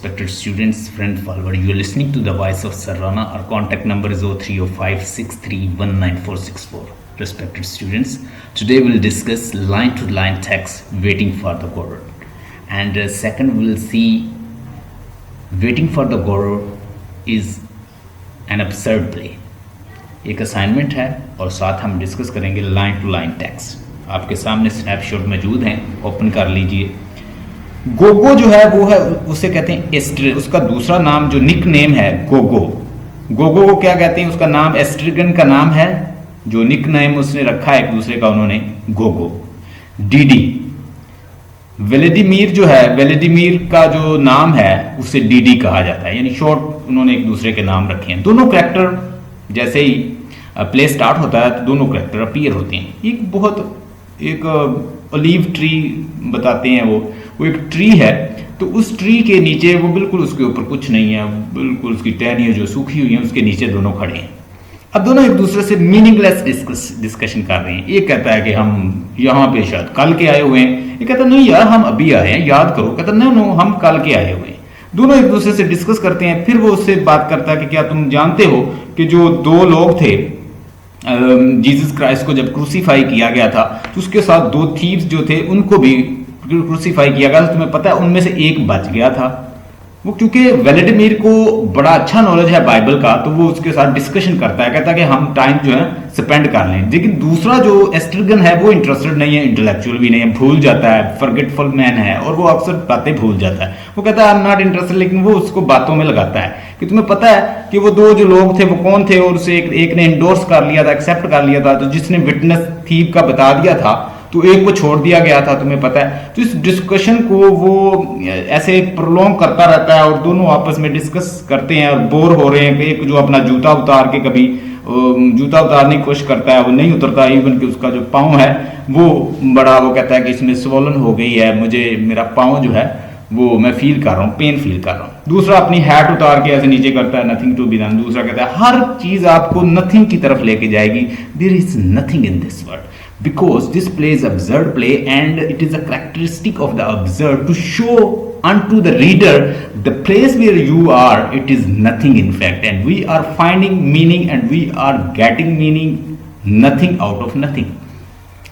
Respected students, friend follower, you are listening to the voice of Sarana. Our contact number is 0305631964. Respected students, today we'll discuss line to line text waiting for the Godot. And second, we'll see waiting for the Godot is an absurd play. एक assignment है और साथ हम discuss करेंगे line to line text. आपके सामने snapshot मौजूद हैं, ओपन कर लीजिए. गोगो जो है वो है, उसे कहते हैं एस्ट्रिगन. उसका दूसरा नाम जो निक नेम है गोगो. गोगो को क्या कहते हैं? उसका नाम एस्ट्रिगन का नाम है, जो निक नेम उसने रखा है एक दूसरे का उन्होंने, गोगो. डीडी व्लादिमीर जो है, व्लादिमीर का जो नाम है उसे डीडी कहा जाता है, यानी शॉर्ट उन्होंने एक दूसरे के नाम रखे हैं. दोनों कैरेक्टर जैसे ही प्ले स्टार्ट होता है तो दोनों कैरेक्टर अपीयर होते हैं. एक बहुत एक ओलिव ट्री बताते हैं, वो एक ट्री है, तो उस ट्री के नीचे वो बिल्कुल उसके ऊपर कुछ नहीं है, बिल्कुल उसकी टहनियाँ जो सूखी हुई हैं उसके नीचे दोनों खड़े हैं. अब दोनों एक दूसरे से मीनिंगलेस डिस्कशन कर रहे हैं. ये कहता है कि हम यहाँ पे शायद कल के आए हुए हैं, ये कहता है नहीं यार हम अभी आए हैं, याद करो. कहता नो नो हम कल के आए हुए हैं. दोनों एक दूसरे से डिस्कस करते हैं. फिर वो उससे बात करता है कि क्या तुम जानते हो कि जो दो लोग थे जीसस क्राइस्ट को जब क्रूसीफाई किया गया था तो उसके साथ दो थीव्स जो थे उनको भी क्रूसीफाई किया गया. तुम्हें पता है उनमें से एक बच गया था. वो क्योंकि व्लादिमीर को बड़ा अच्छा नॉलेज है बाइबल का, तो वो उसके साथ डिस्कशन करता है, कहता है कि हम टाइम जो है स्पेंड कर लें. लेकिन दूसरा जो एस्ट्रिगन है वो इंटरेस्टेड नहीं है, इंटेलेक्चुअल भी नहीं है, भूल जाता है, फॉरगेटफुल मैन है और वो अक्सर बातें भूल जाता है. वो कहता है आई एम नॉट इंटरेस्टेड, लेकिन वो उसको बातों में लगाता है कि तुम्हें पता है कि वो दो जो लोग थे वो कौन थे, और उसे एक ने इंडोर्स कर लिया था, एक्सेप्ट कर लिया था, तो जिसने विटनेस थीव का बता दिया था तो एक को छोड़ दिया गया था, तुम्हें पता है. तो इस डिस्कशन को वो ऐसे प्रोलॉन्ग करता रहता है और दोनों आपस में डिस्कस करते हैं और बोर हो रहे हैं. कि एक जो अपना जूता उतार के कभी जूता उतारने की कोशिश करता है, वो नहीं उतरता, इवन कि उसका जो पाँव है वो बड़ा, वो कहता है कि इसमें स्वॉलन हो गई है, मुझे मेरा पाँव जो है वो मैं फील कर रहा हूँ, पेन फील कर रहा हूँ. दूसरा अपनी हैट उतार के ऐसे नीचे करता है, नथिंग टू बी डन. दूसरा कहता है हर चीज आपको नथिंग की तरफ लेके जाएगी. There is nothing in this world because this play is absurd play, and it is a characteristic of the absurd to show unto the reader the place where you are, it is nothing in fact, and we are finding meaning and we are getting meaning nothing out of nothing.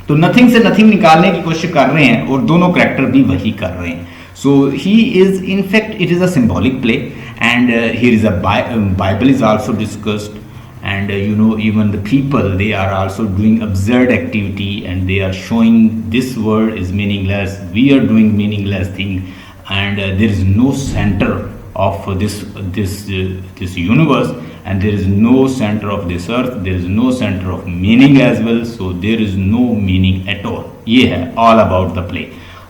तो nothing से nothing निकालने की कोशिश कर रहे हैं और दोनों कैरेक्टर भी वही कर रहे हैं. So he is, in fact it is a symbolic play, and here is a Bible is also discussed. And even the people, they are also doing absurd activity and they are showing this world is meaningless, we are doing meaningless thing, and there is no center of this universe, and there is no center of this earth, there is no center of meaning as well, so there is no meaning at all. ये है all about the play.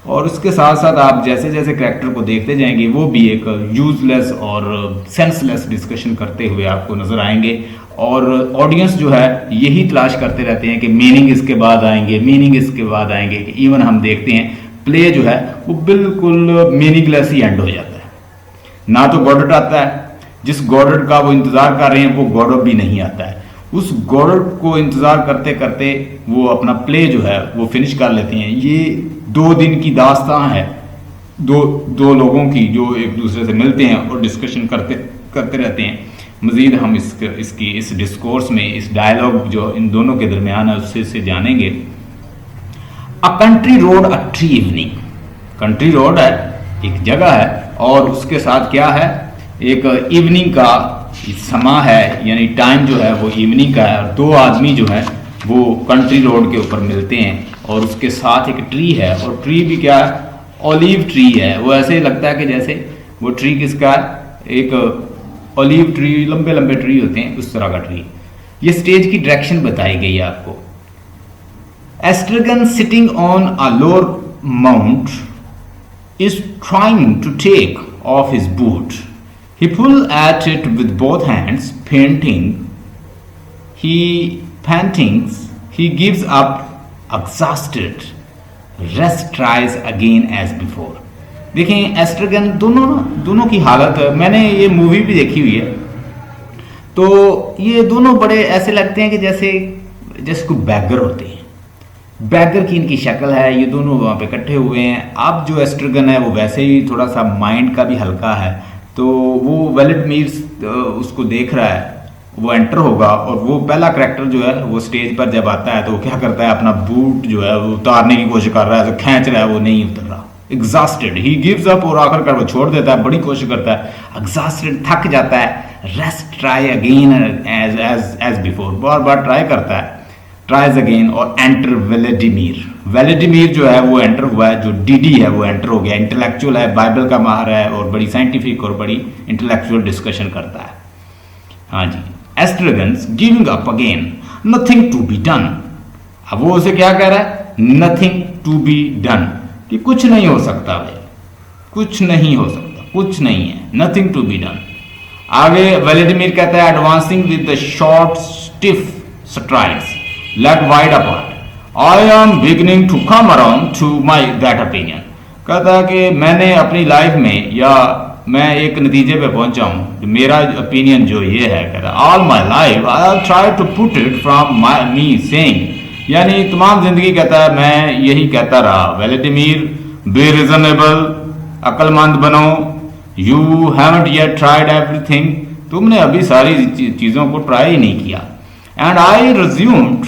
और उसके साथ साथ आप जैसे जैसे character को देखते जाएंगे वो भी एक यूजलेस और सेंसलेस डिस्कशन करते हुए आपको नजर आएंगे, और ऑडियंस जो है यही तलाश करते रहते हैं कि मीनिंग इसके बाद आएंगे, मीनिंग इसके बाद आएंगे. कि इवन हम देखते हैं प्ले जो है वो बिल्कुल मीनिंगलेस ही एंड हो जाता है. ना तो गॉडेट आता है, जिस गॉडेट का वो इंतजार कर रहे हैं वो गॉडेट भी नहीं आता है. उस गॉडेट को इंतजार करते करते वो अपना प्ले जो है वो फिनिश कर लेते हैं. ये 2 दिन की दास्तान है दो लोगों की जो एक दूसरे से मिलते हैं और डिस्कशन करते रहते हैं. मज़ीद हम इस डिस्कोर्स में, इस डायलॉग जो इन दोनों के दरमियान है उससे जानेंगे. A country road a tree evening. Country road है, एक जगह है, और उसके साथ क्या है, एक इवनिंग का समा है, यानी टाइम जो है वो इवनिंग का है. और 2 आदमी जो है वो कंट्री रोड के ऊपर मिलते हैं और उसके साथ एक ट्री है, और ट्री भी क्या है, ऑलिव ट्री है. वो ऐसे लगता है कि जैसे वो ट्री किसका है, एक ऑलिव ट्री, लंबे लंबे ट्री होते हैं उस तरह का ट्री. ये स्टेज की डायरेक्शन बताई गई है आपको. Estragon sitting on a lower mount is trying to take off his boot. He pulled at it with both hands, pantings. He gives up, exhausted. Rest tries again as before. देखें एस्ट्रिगन दोनों की हालत, मैंने ये मूवी भी देखी हुई है, तो ये दोनों बड़े ऐसे लगते हैं कि जैसे कोई बैगर होते हैं. बैगर की इनकी शक्ल है, ये दोनों वहाँ पे इकट्ठे हुए हैं। अब जो एस्ट्रगन है वो वैसे ही थोड़ा सा माइंड का भी हल्का है, तो वो वेलेडमीर उसको देख रहा है, वो एंटर होगा और वो पहला करैक्टर जो है वो स्टेज पर जब आता है तो वो क्या करता है, अपना बूट जो है वो उतारने की कोशिश कर रहा है, तो खींच रहा है, वो नहीं उतर रहा, एग्जॉस्टेड, ही गिव्स अप, और आखिरकार वो छोड़ देता है, बड़ी कोशिश करता है, एग्जॉस्टेड, थक जाता है, rest, try again as as as before, बार बार ट्राई करता है, ट्राइज अगेन, और एंटर वेलेडिमीर। वेलेडिमीर जो है वो एंटर हुआ है, जो डीडी है वो एंटर हो गया, इंटेलेक्चुअल है, बाइबल का माहिर है और बड़ी साइंटिफिक और बड़ी इंटेलेक्चुअल डिस्कशन करता है। हाँ जी, Estragon's giving up again, nothing to be done. अब वो उसे क्या कह रहा है, नथिंग टू बी डन, कि कुछ नहीं हो सकता भाई, कुछ नहीं हो सकता, कुछ नहीं है, नथिंग टू बी डन। आगे वेलेडिमीर कहता है, advancing with the short stiff strides leg wide apart, I am beginning to come around to my that opinion. कहता है कि मैंने अपनी लाइफ में, या मैं एक नतीजे पे पहुंचा हूं, मेरा ओपिनियन जो ये है, कहता है all my life I have tried to put it from my me saying, यानी तमाम जिंदगी कहता है मैं यही कहता रहा, वेलेडिमीर बी रीजनेबल, अक्लमंद बनो, you haven't yet tried everything, तुमने अभी सारी चीजों को ट्राई ही नहीं किया, and I resumed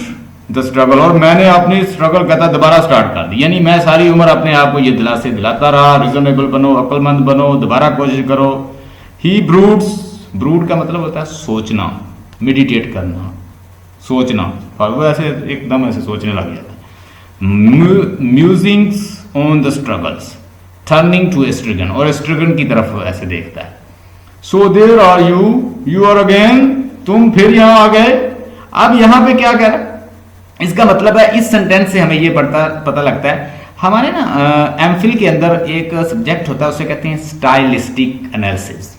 the struggle, और मैंने अपनी स्ट्रगल कहता दोबारा स्टार्ट कर दी, यानी मैं सारी उम्र अपने आप को ये दिलासे दिलाता रहा, रीजनेबल बनो, अक्लमंद बनो, दोबारा कोशिश करो। ही ब्रूड्स, ब्रूड का मतलब होता है सोचना, मेडिटेट करना, सोचना, और वो ऐसे एकदम ऐसे सोचने लग गया था। Musings on the struggles, turning to Estragon, और एस्ट्रगन की तरफ ऐसे देखता है। So there are you are again, तुम फिर यहां आ गए। अब यहां पे क्या कह रहा है, इसका मतलब है, इस सेंटेंस से हमें ये पता लगता है, हमारे ना एमफिल के अंदर एक सब्जेक्ट होता है, उसे कहते हैं स्टाइलिस्टिक एनालिसिस।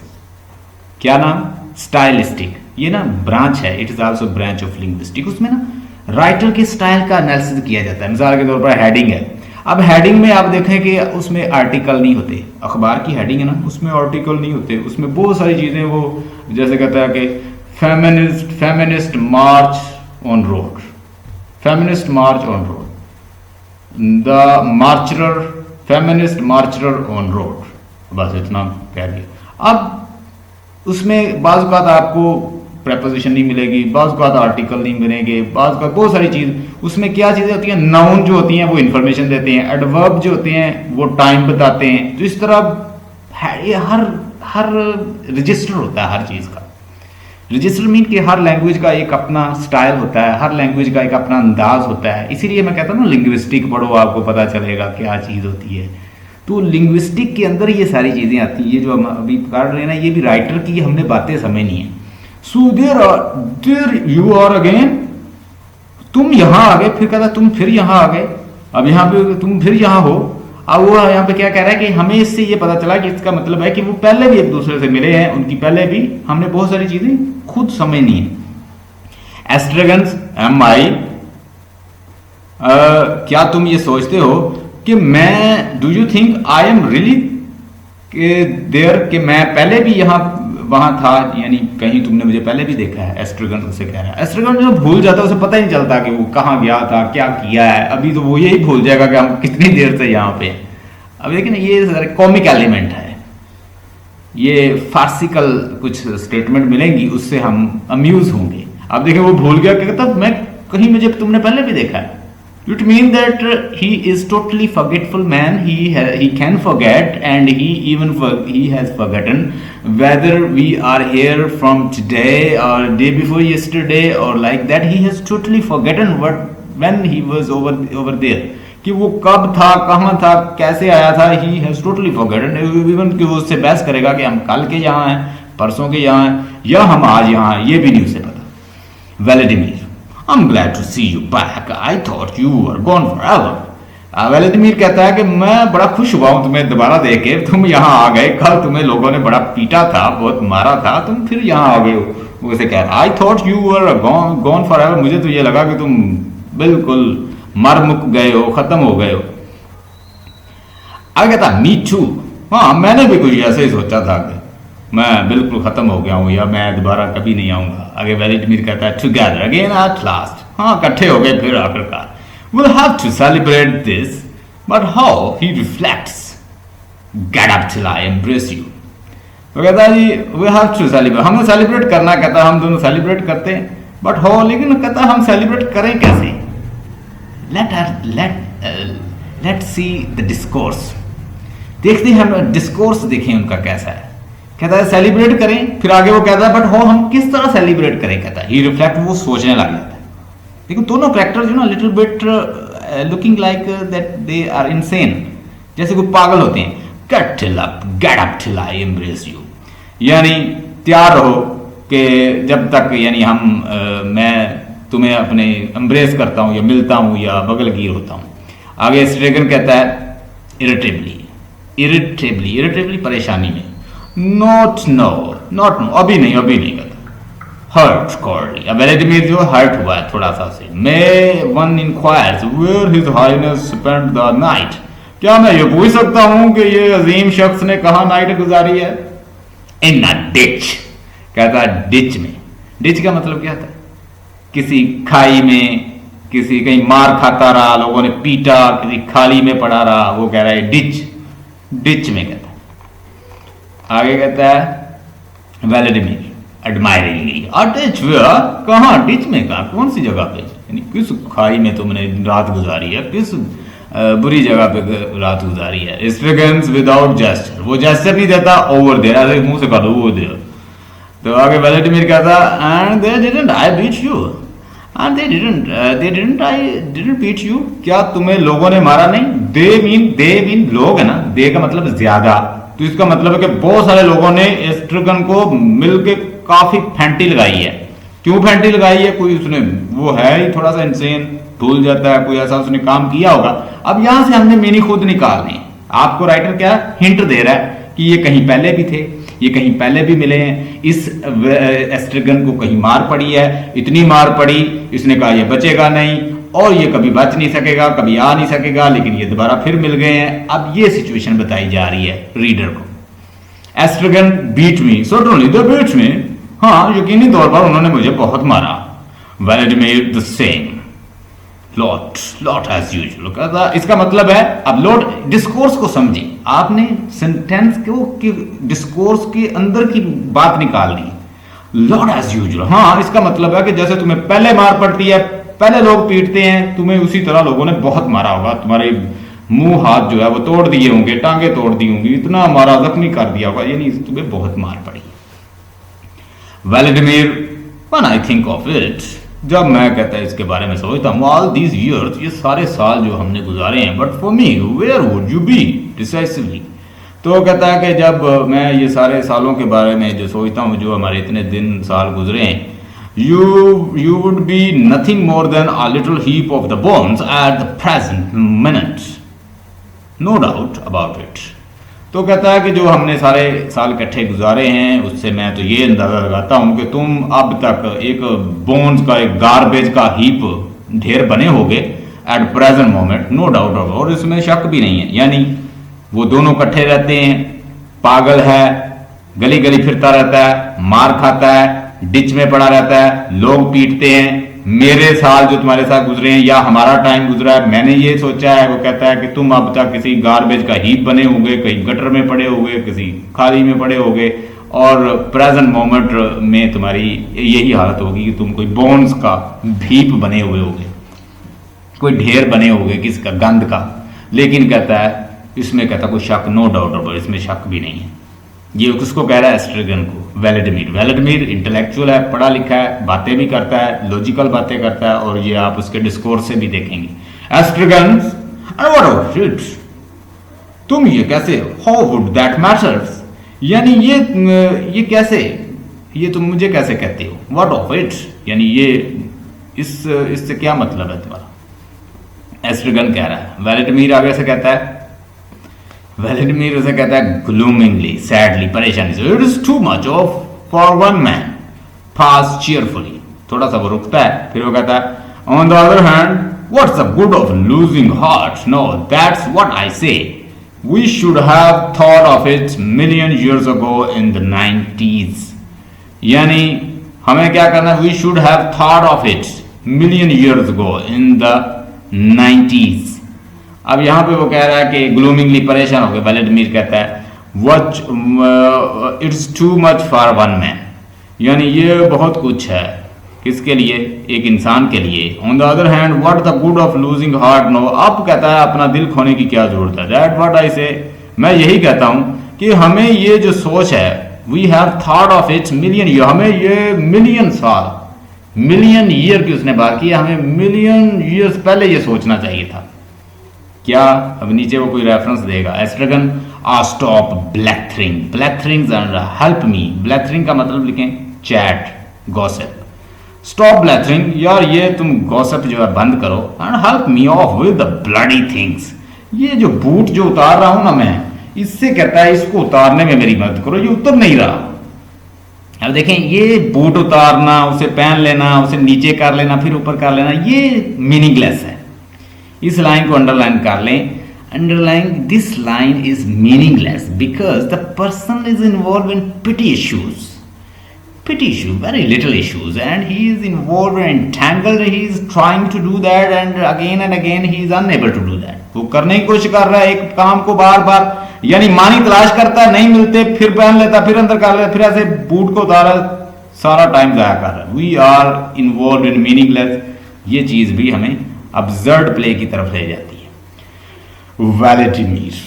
क्या नाम, स्टाइलिस्टिक, ये ना ब्रांच है, it is also branch of linguistic. उसमें ना राइटर के स्टाइल का एनालिसिस किया जाता है। मिसाल के तौर पर हेडिंग है, अब हेडिंग में आप देखें कि उसमें आर्टिकल नहीं होते, अखबार की हेडिंग है ना, उसमें आर्टिकल नहीं होते, उसमें बहुत सारी चीजें, वो जैसे कहता है कि feminist march on road, feminist march on road, the marcher, feminist marcher on road, बस इतना कह दिया। अब उसमें बाज़ औक़ात आपको प्रेपोजिशन नहीं मिलेगी, बाज़ औक़ात आर्टिकल नहीं मिलेंगे, बाज़ औक़ात बहुत सारी चीज़, उसमें क्या चीज़ें होती हैं, नाउन जो होती हैं वो इन्फॉर्मेशन देते हैं, एडवर्ब जो होते हैं वो टाइम बताते हैं, तो इस तरह ये हर रजिस्टर होता है हर चीज़ का। रजिस्टर मीन कि हर लैंग्वेज का एक अपना स्टाइल होता है, हर लैंग्वेज का एक अपना अंदाज होता है, इसीलिए मैं कहता हूँ ना लिंग्विस्टिक पढ़ो, आपको पता चलेगा क्या चीज़ होती है। तो लिंग्विस्टिक के अंदर ये सारी चीज़ें आती हैं, ये जो हम अभी पढ़ रहे हैं ना, ये भी राइटर की हमने बातें समझनी है। So there you are again, तुम यहाँ आ गए, फिर कहता तुम फिर यहाँ आ गए, अब यहाँ पे तुम फिर यहाँ हो। अब वो यहाँ पे क्या कह रहा है कि हमें इससे ये पता चला कि इसका मतलब है कि वो पहले भी एक दूसरे से मिले हैं, उनकी पहले भी हमने बहुत सारी चीजें खुद समझनी है। एस्ट्रगन्स एम आई, क्या तुम ये सोचते हो कि मैं, do you think I am really there, कि मैं पहले भी यहाँ वहां था, यानी कहीं तुमने मुझे पहले भी देखा है। एस्ट्रगन उसे कह रहा है, एस्ट्रगन जो भूल जाता है उसे पता ही नहीं चलता कि वो कहाँ गया था, क्या किया है, अभी तो वो यही भूल जाएगा कि हम कितनी देर से यहाँ पे। अब लेकिन ये कॉमिक एलिमेंट है, ये फार्सिकल कुछ स्टेटमेंट मिलेंगी, उससे हम अम्यूज होंगे। अब देखिए वो भूल गया, कहता मैं कहीं मुझे तुमने पहले भी देखा है। It means that he is totally forgetful man. He can forget, and he has forgotten whether we are here from today or day before yesterday or like that. He has totally forgotten when he was over there. कि वो कब था, कहाँ था, कैसे आया था. He has totally forgotten. Even कि वो उससे बहस करेगा कि हम कल के यहाँ हैं, परसों के यहाँ हैं, या हम आज यहाँ हैं, ये भी नहीं उसे पता. वेलेडिमीर, I'm glad to see you back. I thought you were gone forever. वेलेडिमीर कहता है कि मैं बड़ा खुश हुआ हूं तुम्हें दोबारा देख के, तुम यहाँ आ गए. कल तुम्हें लोगों ने बड़ा पीटा था, बहुत मारा था, तुम फिर यहाँ आ गए हो. वो उसे कह रहा है, I thought you were gone forever. मुझे तो ये लगा कि तुम बिल्कुल मर मुक गए हो, खत्म हो गए हो. आगे कहता me too. हाँ, मैंने भी कुछ ऐसे ही सोचा था कि मैं बिल्कुल खत्म हो गया हूँ, या मैं दोबारा कभी नहीं आऊंगा. आगे वेलेडिमीर कहता है टुगेदर अगेन एट लास्ट. हाँ, इकट्ठे हो गए फिर आखिरकार. we'll have to celebrate this, but how? He reflects. Get up till I embrace you. तो कहता है जी वी हैव टू सेलिब्रेट, हमें सेलिब्रेट करना, कहता है हम दोनों सेलिब्रेट करते हैं, बट हो, लेकिन कहता है हम सेलिब्रेट करें कैसे? लेट सी द डिस्कोर्स, देखते हैं हम डिस्कोर्स देखें उनका कैसा है। कहता है सेलिब्रेट करें, फिर आगे वो कहता है बट हो हम किस तरह सेलिब्रेट करें, कहता है ही रिफ्लेक्ट, वो सोचने लग जाता है। लेकिन दोनों कैरेक्टर जो ना little bit looking like that they are insane, जैसे कोई पागल होते हैं। Get up till I embrace you, यानी तैयार रहो कि जब तक यानी मैं तुम्हें अपने एम्ब्रेस करता हूं या मिलता हूं या बगलगीर होता हूं। आगे स्ट्रेगन कहता है इरिटेबली परेशानी में, नॉट नो अभी नहीं कहता। हर्ट कॉर्डली, अब वेलेडिमिर जो हर्ट हुआ है थोड़ा सा से। May one inquires where his highness spent the night, क्या मैं ये पूछ सकता हूं कि ये अजीम शख्स ने कहां नाइट गुजारी है? इन अ डिच, कहता है डिच में। डिच का मतलब क्या था? किसी खाई में, किसी कहीं मार खाता रहा, लोगों ने पीटा, किसी खाली में पड़ा रहा, वो कह रहा है डिच में कहता है। आगे कहता है वेलेडिमिर एडमायरिंगली, डिच कहां? डिच में कहा, कौन सी जगह पे, यानी किस खाई में तुमने रात गुजारी है, किस बुरी जगह पे रात गुजारी है। स्ट्रेगन्स विदाउट जेस्चर, वो जेस्चर नहीं देता, ओवर देयर, ऐसे मुंह से कहा दो वो दे। तो आगे वेलेडिमिर कहता and they didn't I beat you, and they didn't beat you, क्या तुम्हें लोगों ने मारा नहीं? दे मीन लोग है ना, दे का मतलब ज्यादा, तो इसका मतलब है कि बहुत सारे लोगों ने स्ट्रेगन को मिलके काफी फेंटी लगाई है। क्यों फेंटी लगाई है? कोई उसने, वो है ही थोड़ा सा इंसेन, भूल जाता है, कोई ऐसा उसने काम किया होगा। अब यहां से हमने मीनिंग खुद निकालनी। आपको राइटर क्या हिंट दे रहा है कि ये कहीं पहले भी थे, ये कहीं पहले भी मिले हैं, इस एस्ट्रेगन को कहीं मार पड़ी है, इतनी मार पड़ी, इसने कहा ये बचेगा नहीं और ये कभी बच नहीं सकेगा, कभी आ नहीं सकेगा, लेकिन ये दोबारा फिर मिल गए हैं। अब ये सिचुएशन बताई जा रही है रीडर को। Estragon beat me, certainly they beat me, हाँ यकीनी तौर पर उन्होंने मुझे बहुत मारा। Vladimir the same, lot as usual, कहता इसका मतलब है, अब लॉट डिस्कोर्स को समझे आपने, सेंटेंस को कि डिस्कोर्स के अंदर की बात निकालनी। लॉट एज यूजुअल, हाँ इसका मतलब है कि जैसे तुम्हें पहले मार पड़ती है, पहले लोग पीटते हैं तुम्हें, उसी तरह लोगों ने बहुत मारा होगा, तुम्हारे मुंह हाथ जो है वो तोड़ दिए होंगे, टांगे तोड़ दी होंगी, इतना मारा, जख्मी कर दिया होगा, यानी तुम्हें बहुत मार पड़ी। Vladimir, when I think of it, जब मैं कहता है इसके बारे में सोचता हूँ, ऑल दीज इयर्स, ये सारे साल जो हमने गुजारे हैं, but for me where would you be decisively, तो कहता है कि जब मैं ये सारे सालों के बारे में जो सोचता हूँ, जो हमारे इतने दिन साल गुजरे हैं, you would be nothing more than a little heap of the bones at the present minute, no doubt about it। तो कहता है कि जो हमने सारे साल इकट्ठे गुजारे हैं, उससे मैं तो ये अंदाजा लगाता हूं कि तुम अब तक एक बोन्स का, एक गार्बेज का हीप, ढेर बने होगे at present moment, no doubt, और इसमें शक भी नहीं है। यानी वो दोनों इकट्ठे रहते हैं, पागल है, गली गली फिरता रहता है, मार खाता है, डिच में पड़ा रहता है, लोग पीटते हैं। मेरे साल जो तुम्हारे साथ गुजरे हैं या हमारा टाइम गुजरा है, मैंने ये सोचा है, वो कहता है कि तुम अब तक किसी गार्बेज का हीप बने होगे, कहीं गटर में पड़े होगे, किसी खाली में पड़े होगे, और प्रेजेंट मोमेंट में तुम्हारी यही हालत होगी कि तुम कोई बोन्स का हीप बने हुए होगे, कोई ढेर बने होगे किसी का, गंद का। लेकिन कहता है इसमें, कहता कोई शक, नो डाउट अबाउट, इसमें शक भी नहीं है। ये किसको कह रहा है? एस्ट्रेगन को, वेलेडिमिर इंटेलेक्चुअल है, पढ़ा लिखा है, बातें भी करता है, लॉजिकल बातें करता है, और ये आप उसके डिस्कोर्स से भी देखेंगे। एस्ट्रेगन, व्हाट ऑफ इट, तुम ये कैसे, हाउ वुड दैट मैटर्स, यानी ये कैसे, ये तुम मुझे कैसे कहते हो, व्हाट ऑफ इट, यानी ये इससे क्या मतलब है तुम्हारा? एस्ट्रेगन कह रहा है। वेलेडिमिर आगे से कहता है, वेलेडिमिर उसे कहता है ग्लूमिंगली, सैडली, परेशानी से, it is too much of for one man, pause cheerfully, थोड़ा सा वो रुकता है, फिर वो कहता है on the other hand, what's the good of losing heart, no that's what I say, we should have thought of it million years ago in the 90s, यानी हमें क्या करना है, we should have thought of it million years ago in the 90s। अब यहाँ पे वो कह रहा है कि ग्लूमिंगली परेशान हो गए। व्लादिमीर कहता है what it's too much for one man, यानी ये बहुत कुछ है किसके लिए, एक इंसान के लिए। On the other hand what the good of losing heart no, अब कहता है अपना दिल खोने की क्या जरूरत है। दैट व्हाट आई से, मैं यही कहता हूं कि हमें ये जो सोच है, we have thought of it's million year, हमें ये मिलियन साल, मिलियन ईयर की उसने बात की, हमें मिलियन ईयर्स पहले ये सोचना चाहिए था। क्या, अब नीचे वो कोई रेफरेंस देगा, एस्ट्रगन आ स्टॉप ब्लैथरिंग, ब्लैथरिंग हेल्प मी, ब्लैथरिंग का मतलब लिखें चैट, गॉसिप, स्टॉप ब्लैथरिंग, यार ये तुम गॉसिप जो है बंद करो, and help me of with the bloody things, ये जो बूट जो उतार रहा हूं ना मैं, इससे कहता है इसको उतारने में मेरी मदद करो, ये उतर नहीं रहा। अब देखें, ये बूट उतारना, उसे पहन लेना, उसे नीचे कर लेना, फिर ऊपर कर लेना, ये मीनिंगलेस है। इस लाइन को अंडरलाइन कर लें, underline this line is meaningless because the person is involve in petty issues, petty issue, very little issues, and he is involved and entangled, he is trying to do that and again he is unable to do that। वो करने की कोशिश कर रहा है एक काम को बार बार, यानी मानी तलाश करता है, नहीं मिलते, फिर पहन लेता, फिर अंदर कर लेता, फिर ऐसे बूट को उतारा, सारा टाइम जाया कर रहा है। We are involve in meaningless, ये चीज भी हमें अब्सर्ड प्ले की तरफ ले जाती है। Vladimir,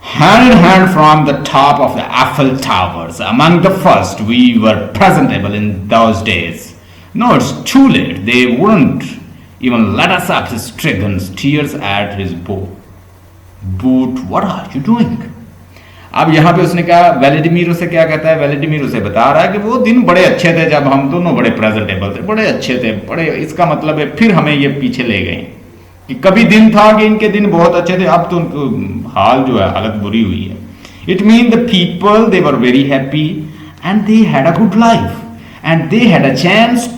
hand in hand from the top of the Eiffel Towers, among the first we were presentable in those days. No, it's too late. They wouldn't even let us up his stricken tears at his boot. What are you doing? अब यहाँ पे उसने कहा, Vladimir उसे क्या कहता है, Vladimir उसे बता रहा है कि वो दिन बड़े अच्छे थे जब हम दोनों बड़े प्रेजेंटेबल थे, बड़े अच्छे थे, बड़े, इसका मतलब है फिर हमें ये पीछे ले गए कि कभी दिन था कि इनके दिन बहुत अच्छे थे, अब तो उनको हाल जो है, हालत बुरी हुई है। It mean the people they were very happy and they had a good life and they had a chance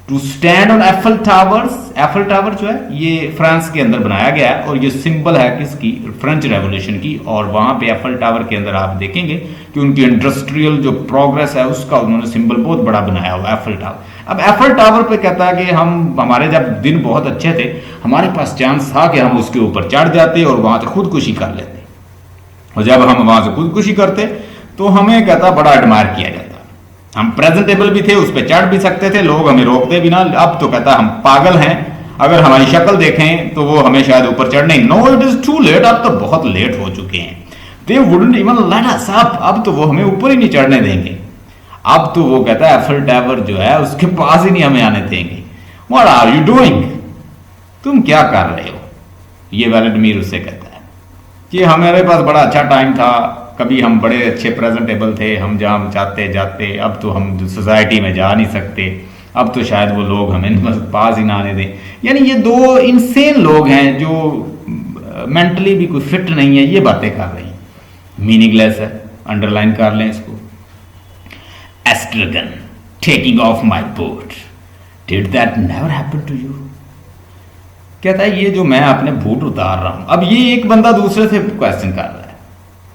to stand on Eiffel towers. Eiffel tower जो है ये फ्रांस के अंदर बनाया गया है और ये सिंबल है किसकी, फ्रेंच रेवोल्यूशन की। और वहां पे एफल टावर के अंदर आप देखेंगे कि उनकी इंडस्ट्रियल जो प्रोग्रेस है उसका उन्होंने सिंबल बहुत बड़ा बनाया हुआ एफल टावर। अब एफल टावर पे कहता है कि हमारे जब दिन बहुत अच्छे थे, हमारे पास चांस था कि हम उसके ऊपर चढ़ जाते और वहां से खुदकुशी कर लेते, और जब हम वहां से खुदकुशी करते तो हमें कहता बड़ा एडमायर किया जाता, हम प्रेजेंटेबल भी थे, उस पर चढ़ भी सकते थे, लोग हमें रोकते भी ना। अब तो कहता हम पागल हैं, अगर हमारी शक्ल देखें तो वो हमें शायद ऊपर चढ़ने, no it is too late, अब तो बहुत लेट हो चुके हैं। They wouldn't even let us up, अब तो वो हमें ऊपर ही नहीं चढ़ने देंगे। अब तो वो कहता है एफल टावर जो है उसके पास ही नहीं हमें आने देंगे। व्हाट आर यू डूइंग, तुम क्या कर रहे हो, ये व्लादिमीर उससे कहता है कि हमारे पास बड़ा अच्छा टाइम था, कभी हम बड़े अच्छे प्रेजेंटेबल थे, हम जहाँ चाहते जाते, अब तो हम सोसाइटी में जा नहीं सकते, अब तो शायद वो लोग हमें बस पास ही ना आने दें। यानी ये दो इनसेन लोग हैं जो मेंटली भी कोई फिट नहीं है, ये बातें कर रही हैं, मीनिंगलेस है, अंडरलाइन कर लें इसको। Estragon taking off my boot, did that never happen to you, कहता है ये जो मैं अपने बूट उतार रहा हूं, अब ये एक बंदा दूसरे से क्वेश्चन कर रहा है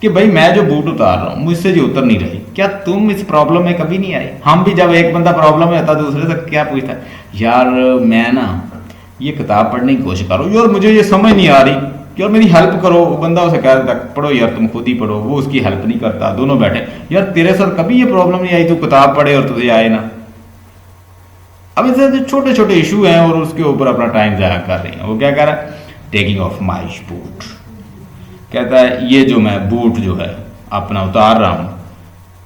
कि भाई मैं जो बूट उतार रहा हूं मुझसे जो उतर नहीं रही, क्या तुम इस प्रॉब्लम में कभी नहीं आए। हम भी जब एक बंदा प्रॉब्लम में होता दूसरे से क्या पूछता, यार मैं ना ये किताब पढ़ने की कोशिश करो यार, मुझे ये समझ नहीं आ रही, यार मेरी हेल्प करो। बंदा उसे कह देता पढ़ो यार, तुम खुद ही पढ़ो, वो उसकी हेल्प नहीं करता, दोनों बैठे, यार तेरे साथ कभी ये प्रॉब्लम नहीं आई, तू किताब पढ़े और तुझे आए ना। अब ऐसे छोटे छोटे इशू हैं और उसके ऊपर अपना टाइम जाया कर रही है। वो क्या कह रहा है, टेकिंग ऑफ माई बूट, कहता है ये जो मैं बूट जो है अपना उतार रहा हूं,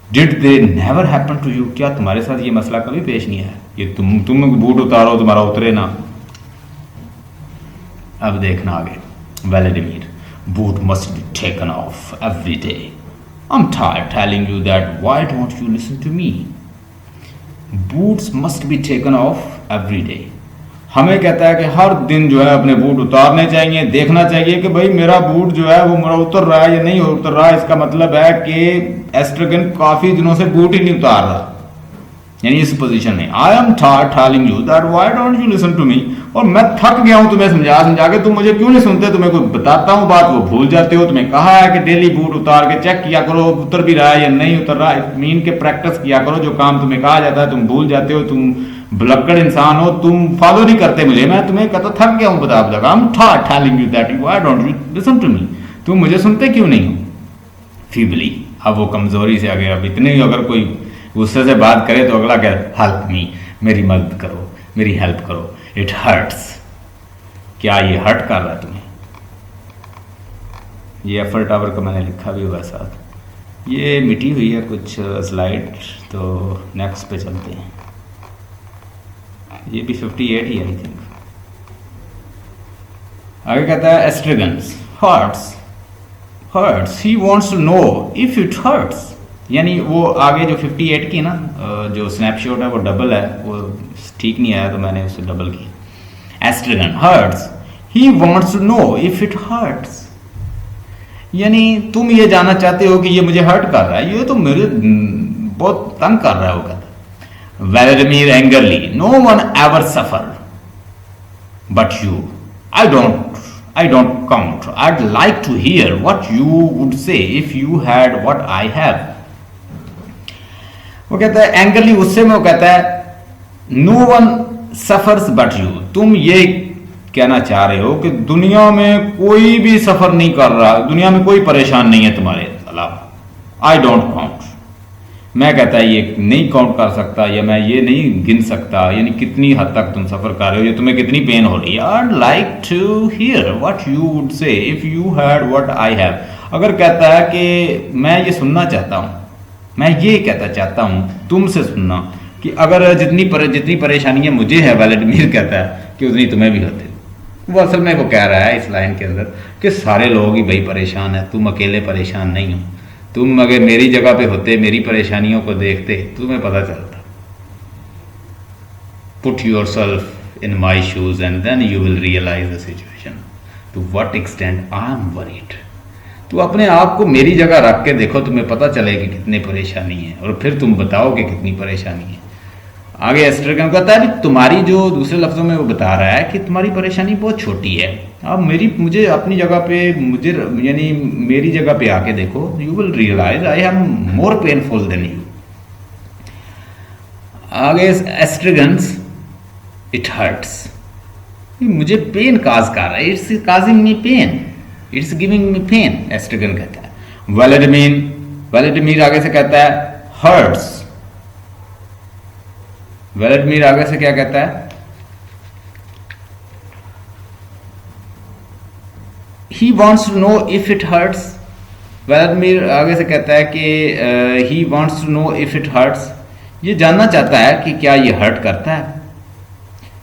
did they never happen to you, क्या तुम्हारे साथ ये मसला कभी पेश नहीं आया, ये तुम बूट उतारो तुम्हारा उतरे ना। अब देखना आगे, Vladimir, boot must be taken off every day, I am tired telling you that, why don't you listen to me. Boots must be taken off every day, हमें कहता है कि हर दिन जो है अपने बूट उतारने चाहिए, देखना चाहिए कि भाई मेरा बूट जो है वो मेरा उतर रहा है या नहीं उतर रहा है। इसका मतलब है कि एस्ट्रगन काफी दिनों से बूट ही नहीं उतार रहा, यानी इस पोजीशन में। I am telling you that why don't you listen to me, और मैं थक गया हूं तुम्हें समझा समझा के, तुम मुझे क्यों नहीं सुनते, तुम्हें कोई बताता हूं बात वो भूल जाते हो। तुम्हें कहा है कि डेली बूट उतार के चेक किया करो उतर भी रहा है या नहीं उतर रहा है, मीन के प्रैक्टिस किया करो, जो काम तुम्हें कहा जाता है तुम भूल जाते हो, तुम भुलक्कड़ इंसान हो, तुम फॉलो नहीं करते मुझे, मैं तुम्हें कहता थक गया हूं बता बता, I am telling you that you, I don't you listen to me, तुम मुझे सुनते क्यों नहीं हो। फीबली, अब वो कमजोरी से आ गया। अब इतने ही अगर कोई गुस्से से बात करे तो अगला कह हेल्प मी, मेरी मदद करो, मेरी हेल्प करो, इट हर्ट्स। क्या ये हर्ट कर रहा है तुम्हें? ये एफर्ट टावर का मैंने लिखा भी हुआ है साथ। ये मिटी हुई है कुछ स्लाइड, तो नेक्स्ट पे चलते हैं। ये भी 58 ही आई थिंक। आगे कहता है Estragon's hurts, hurts, he wants to know if it hurts. यानी वो आगे जो 58 की ना जो स्नैपशॉट है वो डबल है, वो ठीक नहीं आया तो मैंने उसे डबल की। Estragon hurts, he wants to know if it hurts. यानी तुम ये जानना चाहते हो कि ये मुझे हर्ट कर रहा है, ये तो मेरे बहुत तंग कर रहा है। वो कहता है Vladimir angrily, no one ever suffer but you, I don't count. I'd like to hear what you would say if you had what I have. वो कहता है एंगरली, उससे में वो कहता है no one suffers but you. तुम ये कहना चाह रहे हो कि दुनिया में कोई भी सफर नहीं कर रहा, दुनिया में कोई परेशान नहीं है तुम्हारे अलावा। आई डोंट काउंट, मैं कहता है ये नहीं काउंट कर सकता, या मैं ये नहीं गिन सकता, यानी कितनी हद तक तुम सफर कर रहे हो, या तुम्हें कितनी पेन हो रही है। I'd like to hear what you would say if you had what I have. अगर कहता है कि मैं ये सुनना चाहता हूँ, मैं ये कहता चाहता हूँ तुमसे सुनना कि अगर जितनी परेशानियां मुझे है, व्लादिमीर कहता है कि उतनी तुम्हें भी होती। वो असल में वो कह रहा है इस लाइन के अंदर कि सारे लोग ही भाई परेशान है, तुम अकेले परेशान नहीं हो। तुम अगर मेरी जगह पे होते, मेरी परेशानियों को देखते, तुम्हें पता चलता। Put yourself in my shoes and then you will realize the situation to what extent I am worried. तो अपने आप को मेरी जगह रख के देखो, तुम्हें पता चलेगी कितनी परेशानी है, और फिर तुम बताओ कि कितनी परेशानी है। आगे एस्ट्रेगन कहता है तुम्हारी जो, दूसरे लफ्जों में वो बता रहा है कि तुम्हारी परेशानी बहुत छोटी है। अब मुझे अपनी जगह पे, मुझे यानी मेरी जगह पे आके देखो, you will realise I am more painful than you. आगे एस्ट्रेगन्स इट हर्ट्स, मुझे पेन काज कर रहा है, it's causing me pain, it's giving me pain, Estragon कहता है। व्लादिमीर आगे से कहता है हर्ट्स। व्लादिमीर आगे से क्या कहता है? He wants to know if it hurts. Vladimir आगे से कहता है कि he wants to know if it hurts. ये जानना चाहता है कि क्या ये हर्ट करता है।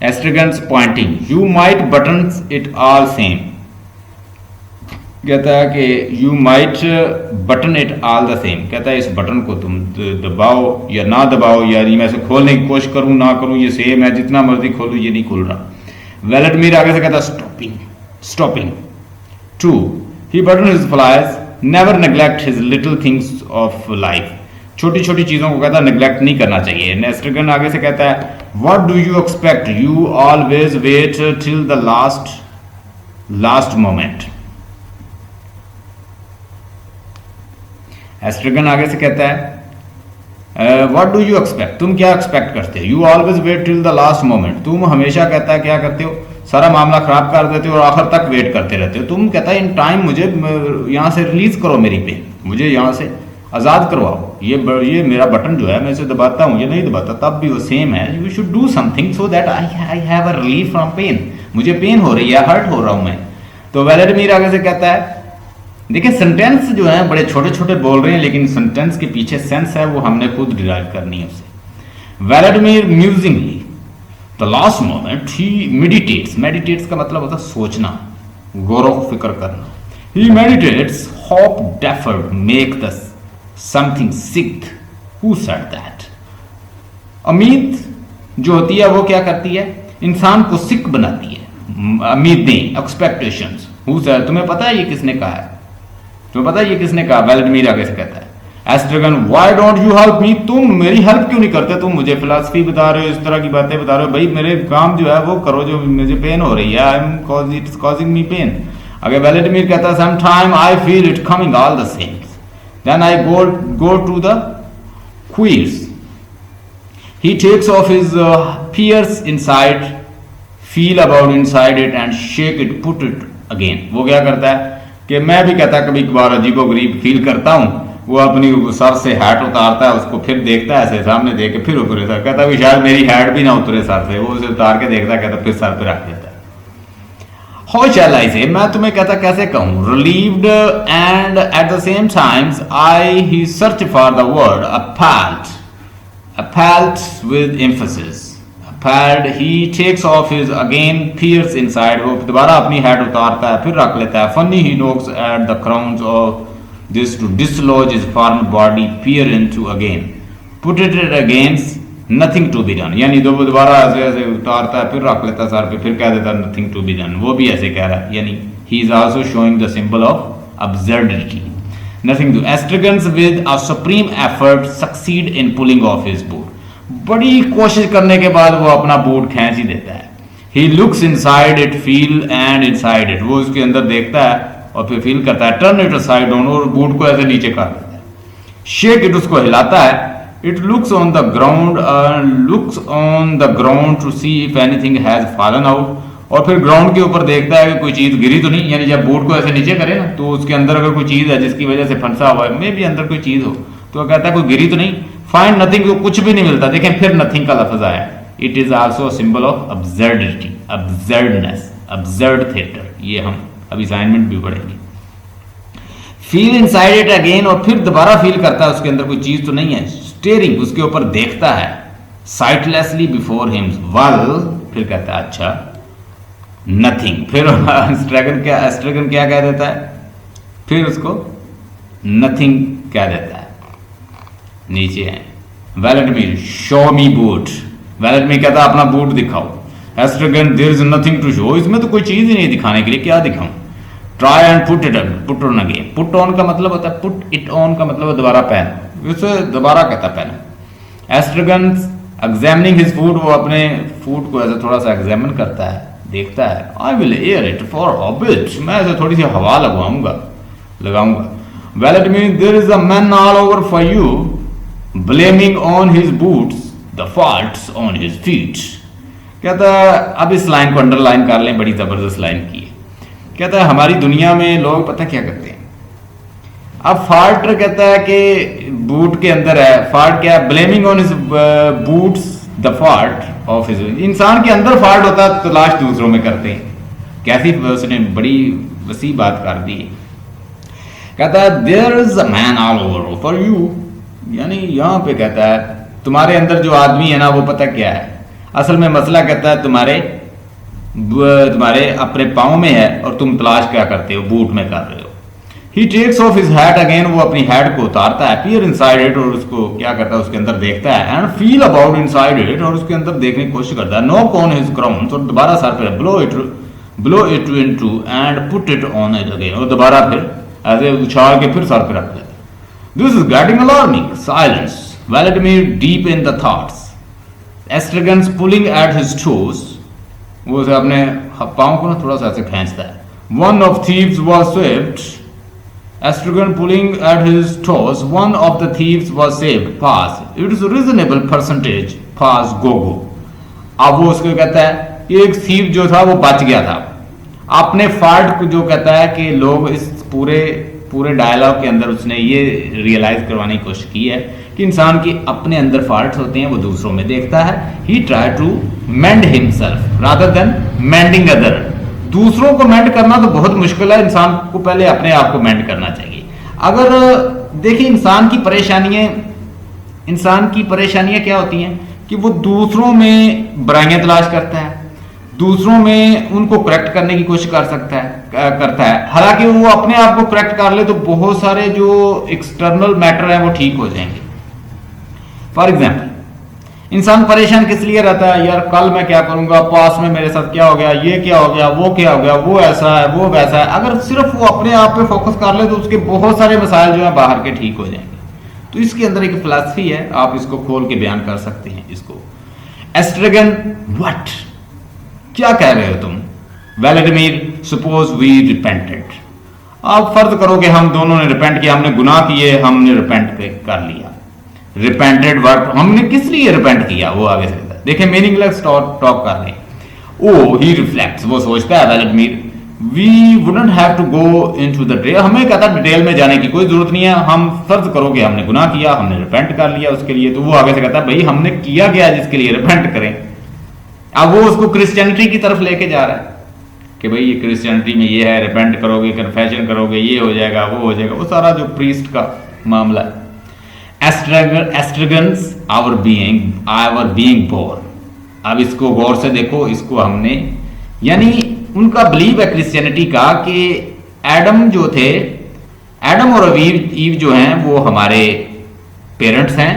एस्ट्रेगन्स Poynting, you might buttons it all same. कहता है कि you might button it all the same. कहता है इस बटन को तुम दबाओ या ना दबाओ, यानी मैं इसे खोलने की कोशिश करूं ना करूं, ये सेम है, जितना मर्जी खोलूं ये नहीं खुल रहा। व्लादिमीर आगे से कहता है stopping. True, he buttoned his flies, never neglect his little things of life. छोटी छोटी चीजों को कहता है नेग्लेक्ट नहीं करना चाहिए। एस्ट्रेगन आगे से कहता है What do you expect? You always wait till the last moment. एस्ट्रेगन आगे से कहता है व्हाट डू यू एक्सपेक्ट, तुम क्या एक्सपेक्ट करते हो। You always wait till the last moment, तुम हमेशा कहता है क्या करते हो, सारा मामला खराब कर देते हो और आखिर तक वेट करते रहते हो। तुम कहता है इन टाइम मुझे यहाँ से रिलीज करो मेरी पेन, मुझे यहाँ से आज़ाद करवाओ। ये मेरा बटन जो है मैं इसे दबाता हूँ, ये नहीं दबाता तब भी वो सेम है। You should do something so that I have a relief from pain, मुझे पेन हो रही है, हर्ट हो रहा हूँ मैं। तो व्लादिमीर आगे से कहता है देखिए सेंटेंस जो है बड़े छोटे छोटे बोल रहे हैं, लेकिन सेंटेंस के पीछे सेंस है वो हमने खुद डिराइव करनी है उसे। Vladimir musingly the last moment he meditates का मतलब होता है सोचना, गौर फिक्र करना। He meditates hope deferred make the something sick, who said that. उम्मीद जो होती है वो क्या करती है, इंसान को सिक बनाती है। उम्मीदें, एक्सपेक्टेशंस, हु सेड, तुम्हें पता है ये किसने कहा है, तुम्हें पता है ये किसने कहा। व्लादिमीर आगे से कहता है Estragon why don't you help me, तुम मेरी हेल्प क्यों नहीं करते, तुम मुझे फिलॉसफी बता रहे हो, इस तरह की बातें बता रहे हो, भाई मेरे काम जो है वो करो, जो मुझे पेन हो रही है, इट्स कॉजिंग मी पेन। आगे व्लादिमीर कहता है some time I feel it coming all the same, then I go to the queers. He takes off his fears inside, feel about inside it and shake it, put it again. वो क्या करता है कि मैं भी कहता कभी कभार अजीबोगरीब फील करता हूँ, वो अपनी सर से हैट उतारता है, उसको फिर देखता है ऐसे सामने देख के, फिर ऊपर कहता है शायद मेरी हैट भी ना उतरे सर से, वो उसे उतार के देखता है, कहता फिर सर पे रख देता है। How shall I say, मैं तुम्हें कहता कैसे कहूँ, relieved and at the same times he searched for the word appalled with emphasis, appalled. He takes off his again peers inside, वो दोबारा अपनी हैट उतारता है फिर रख लेता है। Funny he knocks at the crowns of this to dislodge his foreign body, peer into again, put it against nothing to be done, यानी दोबारा ऐसे ऐसे उतारता है फिर रख लेता है सर पे, फिर कह देता है nothing to be done, वो भी ऐसे कह रहा है, यानी he is also showing the symbol of absurdity, nothing to. Estragons with a supreme effort succeed in pulling off his boot, बड़ी कोशिश करने के बाद वो अपना बूट खींच ही देता है। He looks inside it, feel and inside it, वो उसके अंदर देखता है और फिर फील करता है, टर्न इट साइड डाउन, और बूट को ऐसे नीचे कर देता है। शेक इट, उसको हिलाता है। It looks on the ground to see if anything has fallen out, और फिर ग्राउंड के ऊपर देखता है कि कोई चीज गिरी तो नहीं, यानी जब बूट को ऐसे नीचे करे ना तो उसके अंदर अगर कोई चीज है जिसकी वजह से फंसा हुआ है, मे भी अंदर कोई चीज हो, तो कहता है कोई गिरी तो नहीं। फाइंड नथिंग, को कुछ भी नहीं मिलता। देखें फिर नथिंग का लफ्ज आया। It is also symbol of absurdity, absurdness, absurd theatre, ये हम अभी असाइनमेंट भी पढ़ेंगे। फील इनसाइड इट अगेन, और फिर दोबारा फील करता है उसके अंदर कोई चीज तो नहीं है। स्टेयरिंग, उसके ऊपर देखता है। साइटलेसली बिफोर हिम, वेल, फिर कहता है अच्छा नथिंग। फिर एस्ट्रेगन क्या कह देता है, फिर उसको नथिंग कह देता है। नीचे है वेलेडमिर, शो मी बूट। वेलेडमिर कहता है अपना बूट दिखाओ। Estragon, there is nothing to show, इसमें तो कोई चीज ही नहीं दिखाने के लिए, क्या दिखाऊं। Try and put on again. Put on का मतलब होता है, पुट इट ऑन का मतलब दोबारा पहन, इसे दोबारा कहता है पहन। एस्ट्रेगन एग्जामिनिंग हिज फूड, वो अपने फूड को ऐसे थोड़ा सा एग्जामिन करता है, देखता है। I will air it for a bit, मैं ऐसे थोड़ी सी हवा लगाऊंगा। Vladimir, there is a man all over for you, blaming on his boots the faults on his feet. कहता है, अब इस लाइन को अंडरलाइन कर लें, बड़ी जबरदस्त लाइन की है। कहता है हमारी दुनिया में लोग पता क्या करते हैं, अब फॉल्ट कहता है कि बूट के अंदर है, फॉल्ट क्या है, blaming on his boots the fault of his, इंसान के अंदर फॉल्ट होता है तो लाश दूसरों में करते हैं। कैसी उसने बड़ी वसी बात कर दी। कहता है there is a man all over for you, यानी यहां पे कहता है तुम्हारे अंदर जो आदमी है ना वो पता क्या है, असल में मसला कहता है तुम्हारे अपने पाँव में है और तुम तलाश क्या करते हो, बूट में कर रहे हो। He takes off his hat again, वो अपनी हैट को उतारता है। पीयर इनसाइड इट, और उसको क्या करता है उसके अंदर देखता है। And feel about inside it, और उसके अंदर देखने की कोशिश करता है। नॉक ऑन हिज क्राउन, और दोबारा सर पे blow it into and put it on it again, और दोबारा फिर ऐसे उछाल के फिर सर पे रख देता है। This is getting alarming. Silence. Vladimir deep in the thoughts. Estragon pulling at his toes, वो उसे अपने पाँव को ना थोड़ा सा ऐसे खींचता है। One of thieves was saved. Estragon pulling at his toes, one of the thieves was saved. Pause, it is reasonable percentage, pause go. अब वो उसको कहता है एक थीव जो था वो बच गया था। अपने फॉल्ट को जो कहता है कि लोग इस पूरे डायलॉग के अंदर उसने ये रियलाइज करवाने की कोशिश की है कि इंसान के अपने अंदर फॉल्ट्स होते हैं, वो दूसरों में देखता है। He try to mend himself rather than mending other. दूसरों को मेंड करना तो बहुत मुश्किल है, इंसान को पहले अपने आप को मेंड करना चाहिए। अगर देखिए इंसान की परेशानियां क्या होती हैं कि वो दूसरों में बुराइयां तलाश करता है, दूसरों में उनको करेक्ट करने की कोशिश करता है। हालांकि वो अपने आप को करेक्ट कर ले तो बहुत सारे जो एक्सटर्नल मैटर हैं वो ठीक हो जाएंगे। फॉर एग्जाम्पल, इंसान परेशान किस लिए रहता है, यार कल मैं क्या करूंगा, पास में मेरे साथ क्या हो गया, ये क्या हो गया, वो क्या हो गया, वो ऐसा है, वो वैसा है। अगर सिर्फ वो अपने आप पे फोकस कर ले तो उसके बहुत सारे मसाइल जो है बाहर के ठीक हो जाएंगे। तो इसके अंदर एक फिलॉसफी है, आप इसको खोल के बयान कर सकते हैं इसको। एस्ट्रेगन, व्हाट, क्या कह रहे हो तुम। वेलेडमिर, सपोज वी रिपेंटेड, आप फर्ज करो कि हम दोनों ने रिपेंट किया, हमने गुनाह किए, हमने रिपेंट कर लिया। रिपेंटेड वर्ड, हमने किस लिए रिपेंट किया, वो आगे से कहता है। देखिए मीनिंगलेस टॉक कर रहे हैं। ओ ही रिफ्लेक्ट्स, वो सोचता है Vladimir, we wouldn't have to go into the detail, हमें कहता डिटेल में जाने की कोई जरूरत नहीं है, हम फर्ज करो कि हमने गुनाह किया, हमने रिपेंट कर लिया उसके लिए। तो वो आगे से कहता है भाई हमने किया क्या जिसके लिए रिपेंट करें। अब वो उसको क्रिश्चियनिटी की तरफ लेके जा रहा है कि भाई ये क्रिश्चियनिटी में ये है, रिपेंट करोगे, कन्फेशन करोगे, ये हो जाएगा, वो हो जाएगा, वो सारा जो प्रीस्ट का मामला है। एस्ट्रगन्स आवर बीइंग बोर्न, अब इसको गौर से देखो, इसको हमने, यानी उनका बिलीव है क्रिश्चियनिटी का कि एडम जो थे, एडम और ईव जो हैं वो हमारे पेरेंट्स हैं,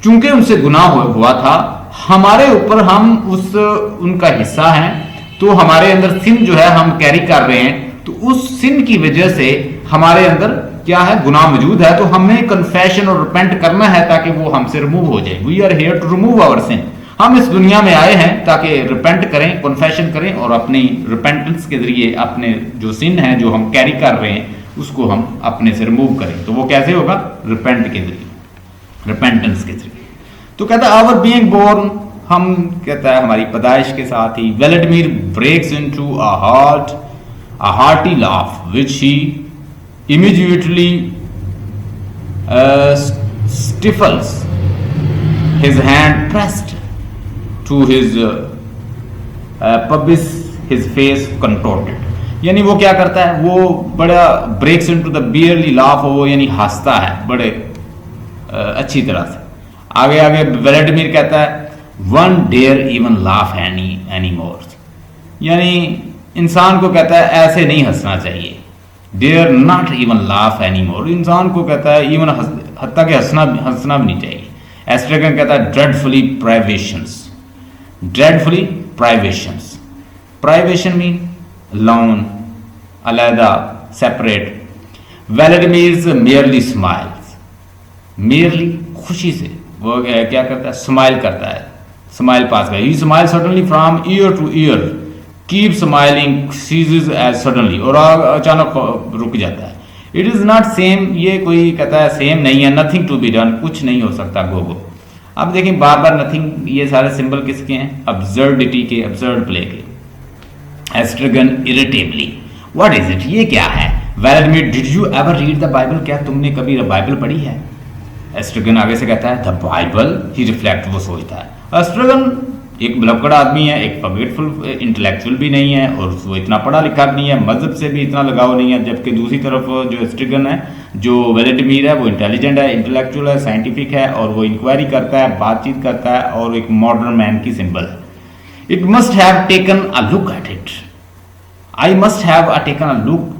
चूंकि उनसे गुनाह हुआ था हमारे ऊपर, हम उनका हिस्सा हैं, तो हमारे अंदर सिन जो है हम कैरी कर रहे हैं, तो उस सिन की वजह से हमारे अंदर क्या है, गुनाह मौजूद है, तो हमें कन्फेशन और रिपेंट करना है ताकि वो हमसे रिमूव हो जाए। We are here to remove our sin, हम इस दुनिया में आए हैं ताकि रिपेंट करें, कन्फेशन करें और अपनी रिपेंटेंस के जरिए अपने जो सिन है जो हम कैरी कर रहे हैं उसको हम अपने से रिमूव करें। तो वो कैसे होगा, रिपेंट के जरिए, रिपेंटेंस के जरिए। तो कहता है आवर बीइंग बोर्न, हम कहता है हमारी पैदाइश के साथ ही। Vladimir breaks into a hearty laugh which he immediately stifles, his hand pressed to his pubis, his face contorted। यानी वो क्या करता है, वो बड़ा breaks into the barely laugh, वो यानी हंसता है बड़े अच्छी तरह से। आगे आगे वेलेडमिर कहता है one dare even laugh any more, यानी इंसान को कहता है ऐसे नहीं हंसना चाहिए, dare not even laugh any more, इंसान को कहता है इवन हत्ता के हंसना भी नहीं चाहिए। एस्ट्रेगन कहता है dreadfully प्राइवेशंस, dreadfully प्राइवेशंस, privation mean loan, अलहदा, सेपरेट। वेलेडमिर मेयरली स्माइल्स, मेयरली खुशी से वो क्या करता है, स्माइल करता है, स्माइल पास कर, he smile suddenly from ear to ear, keep smiling, ceases as suddenly, और अचानक रुक जाता है। इट इज नॉट सेम, ये कोई कहता है सेम नहीं है, नथिंग टू बी डन, कुछ नहीं हो सकता, गो। अब देखें बार बार नथिंग, ये सारे सिंबल किसके हैं, अब्सर्डिटी के, अब्सर्ड प्ले के। Estragon irritably, what is it, ये क्या है। Vladimir did you ever read the Bible, क्या तुमने कभी बाइबल पढ़ी है। एस्ट्रेगन आगे से कहता है द बाइबल, ही रिफ्लेक्ट, वो सोचता है। एस्ट्रेगन एक भुलक्कड़ आदमी है, एक फॉरगेटफुल इंटेलेक्चुअल भी नहीं है, और वो इतना पढ़ा लिखा भी नहीं है, मजहब से भी इतना लगाव नहीं है। जबकि दूसरी तरफ जो एस्ट्रेगन है, जो वेलेडमिर है, वो इंटेलिजेंट है, इंटेलेक्चुअल है, साइंटिफिक है, और वो इंक्वायरी करता है, बातचीत करता है, और एक मॉडर्न मैन की सिंबल है। It must have taken a look at it, I must have taken a look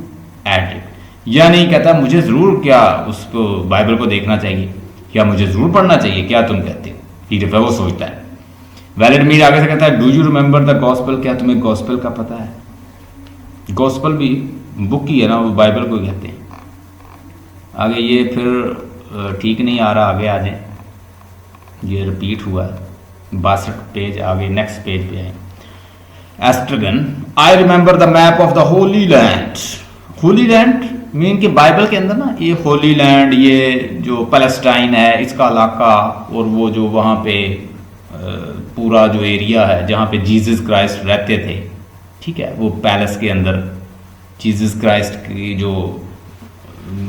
at it, यानी कहता है मुझे जरूर क्या उसको बाइबल को देखना चाहिए, क्या मुझे जरूर पढ़ना चाहिए, क्या तुम कहते हो, ठीक है, वो सोचता है। वेलेडमिर आगे से कहता है do you remember the gospel, क्या तुम्हें गॉस्पेल का पता है। गॉस्पेल भी बुक ही है ना, वो बाइबल को कहते हैं। आगे ये फिर ठीक नहीं आ रहा, आगे आ जाए, ये रिपीट हुआ है, 62 पेज आगे, नेक्स्ट पेज पे है। Estragon I remember the map of the Holy Land, Holy Land mean कि बाइबल के अंदर ना ये होली लैंड, ये जो पैलेस्टाइन है इसका इलाका, और वो जो वहाँ पे पूरा जो एरिया है जहाँ पे जीसस क्राइस्ट रहते थे, ठीक है, वो पैलेस के अंदर जीसस क्राइस्ट की जो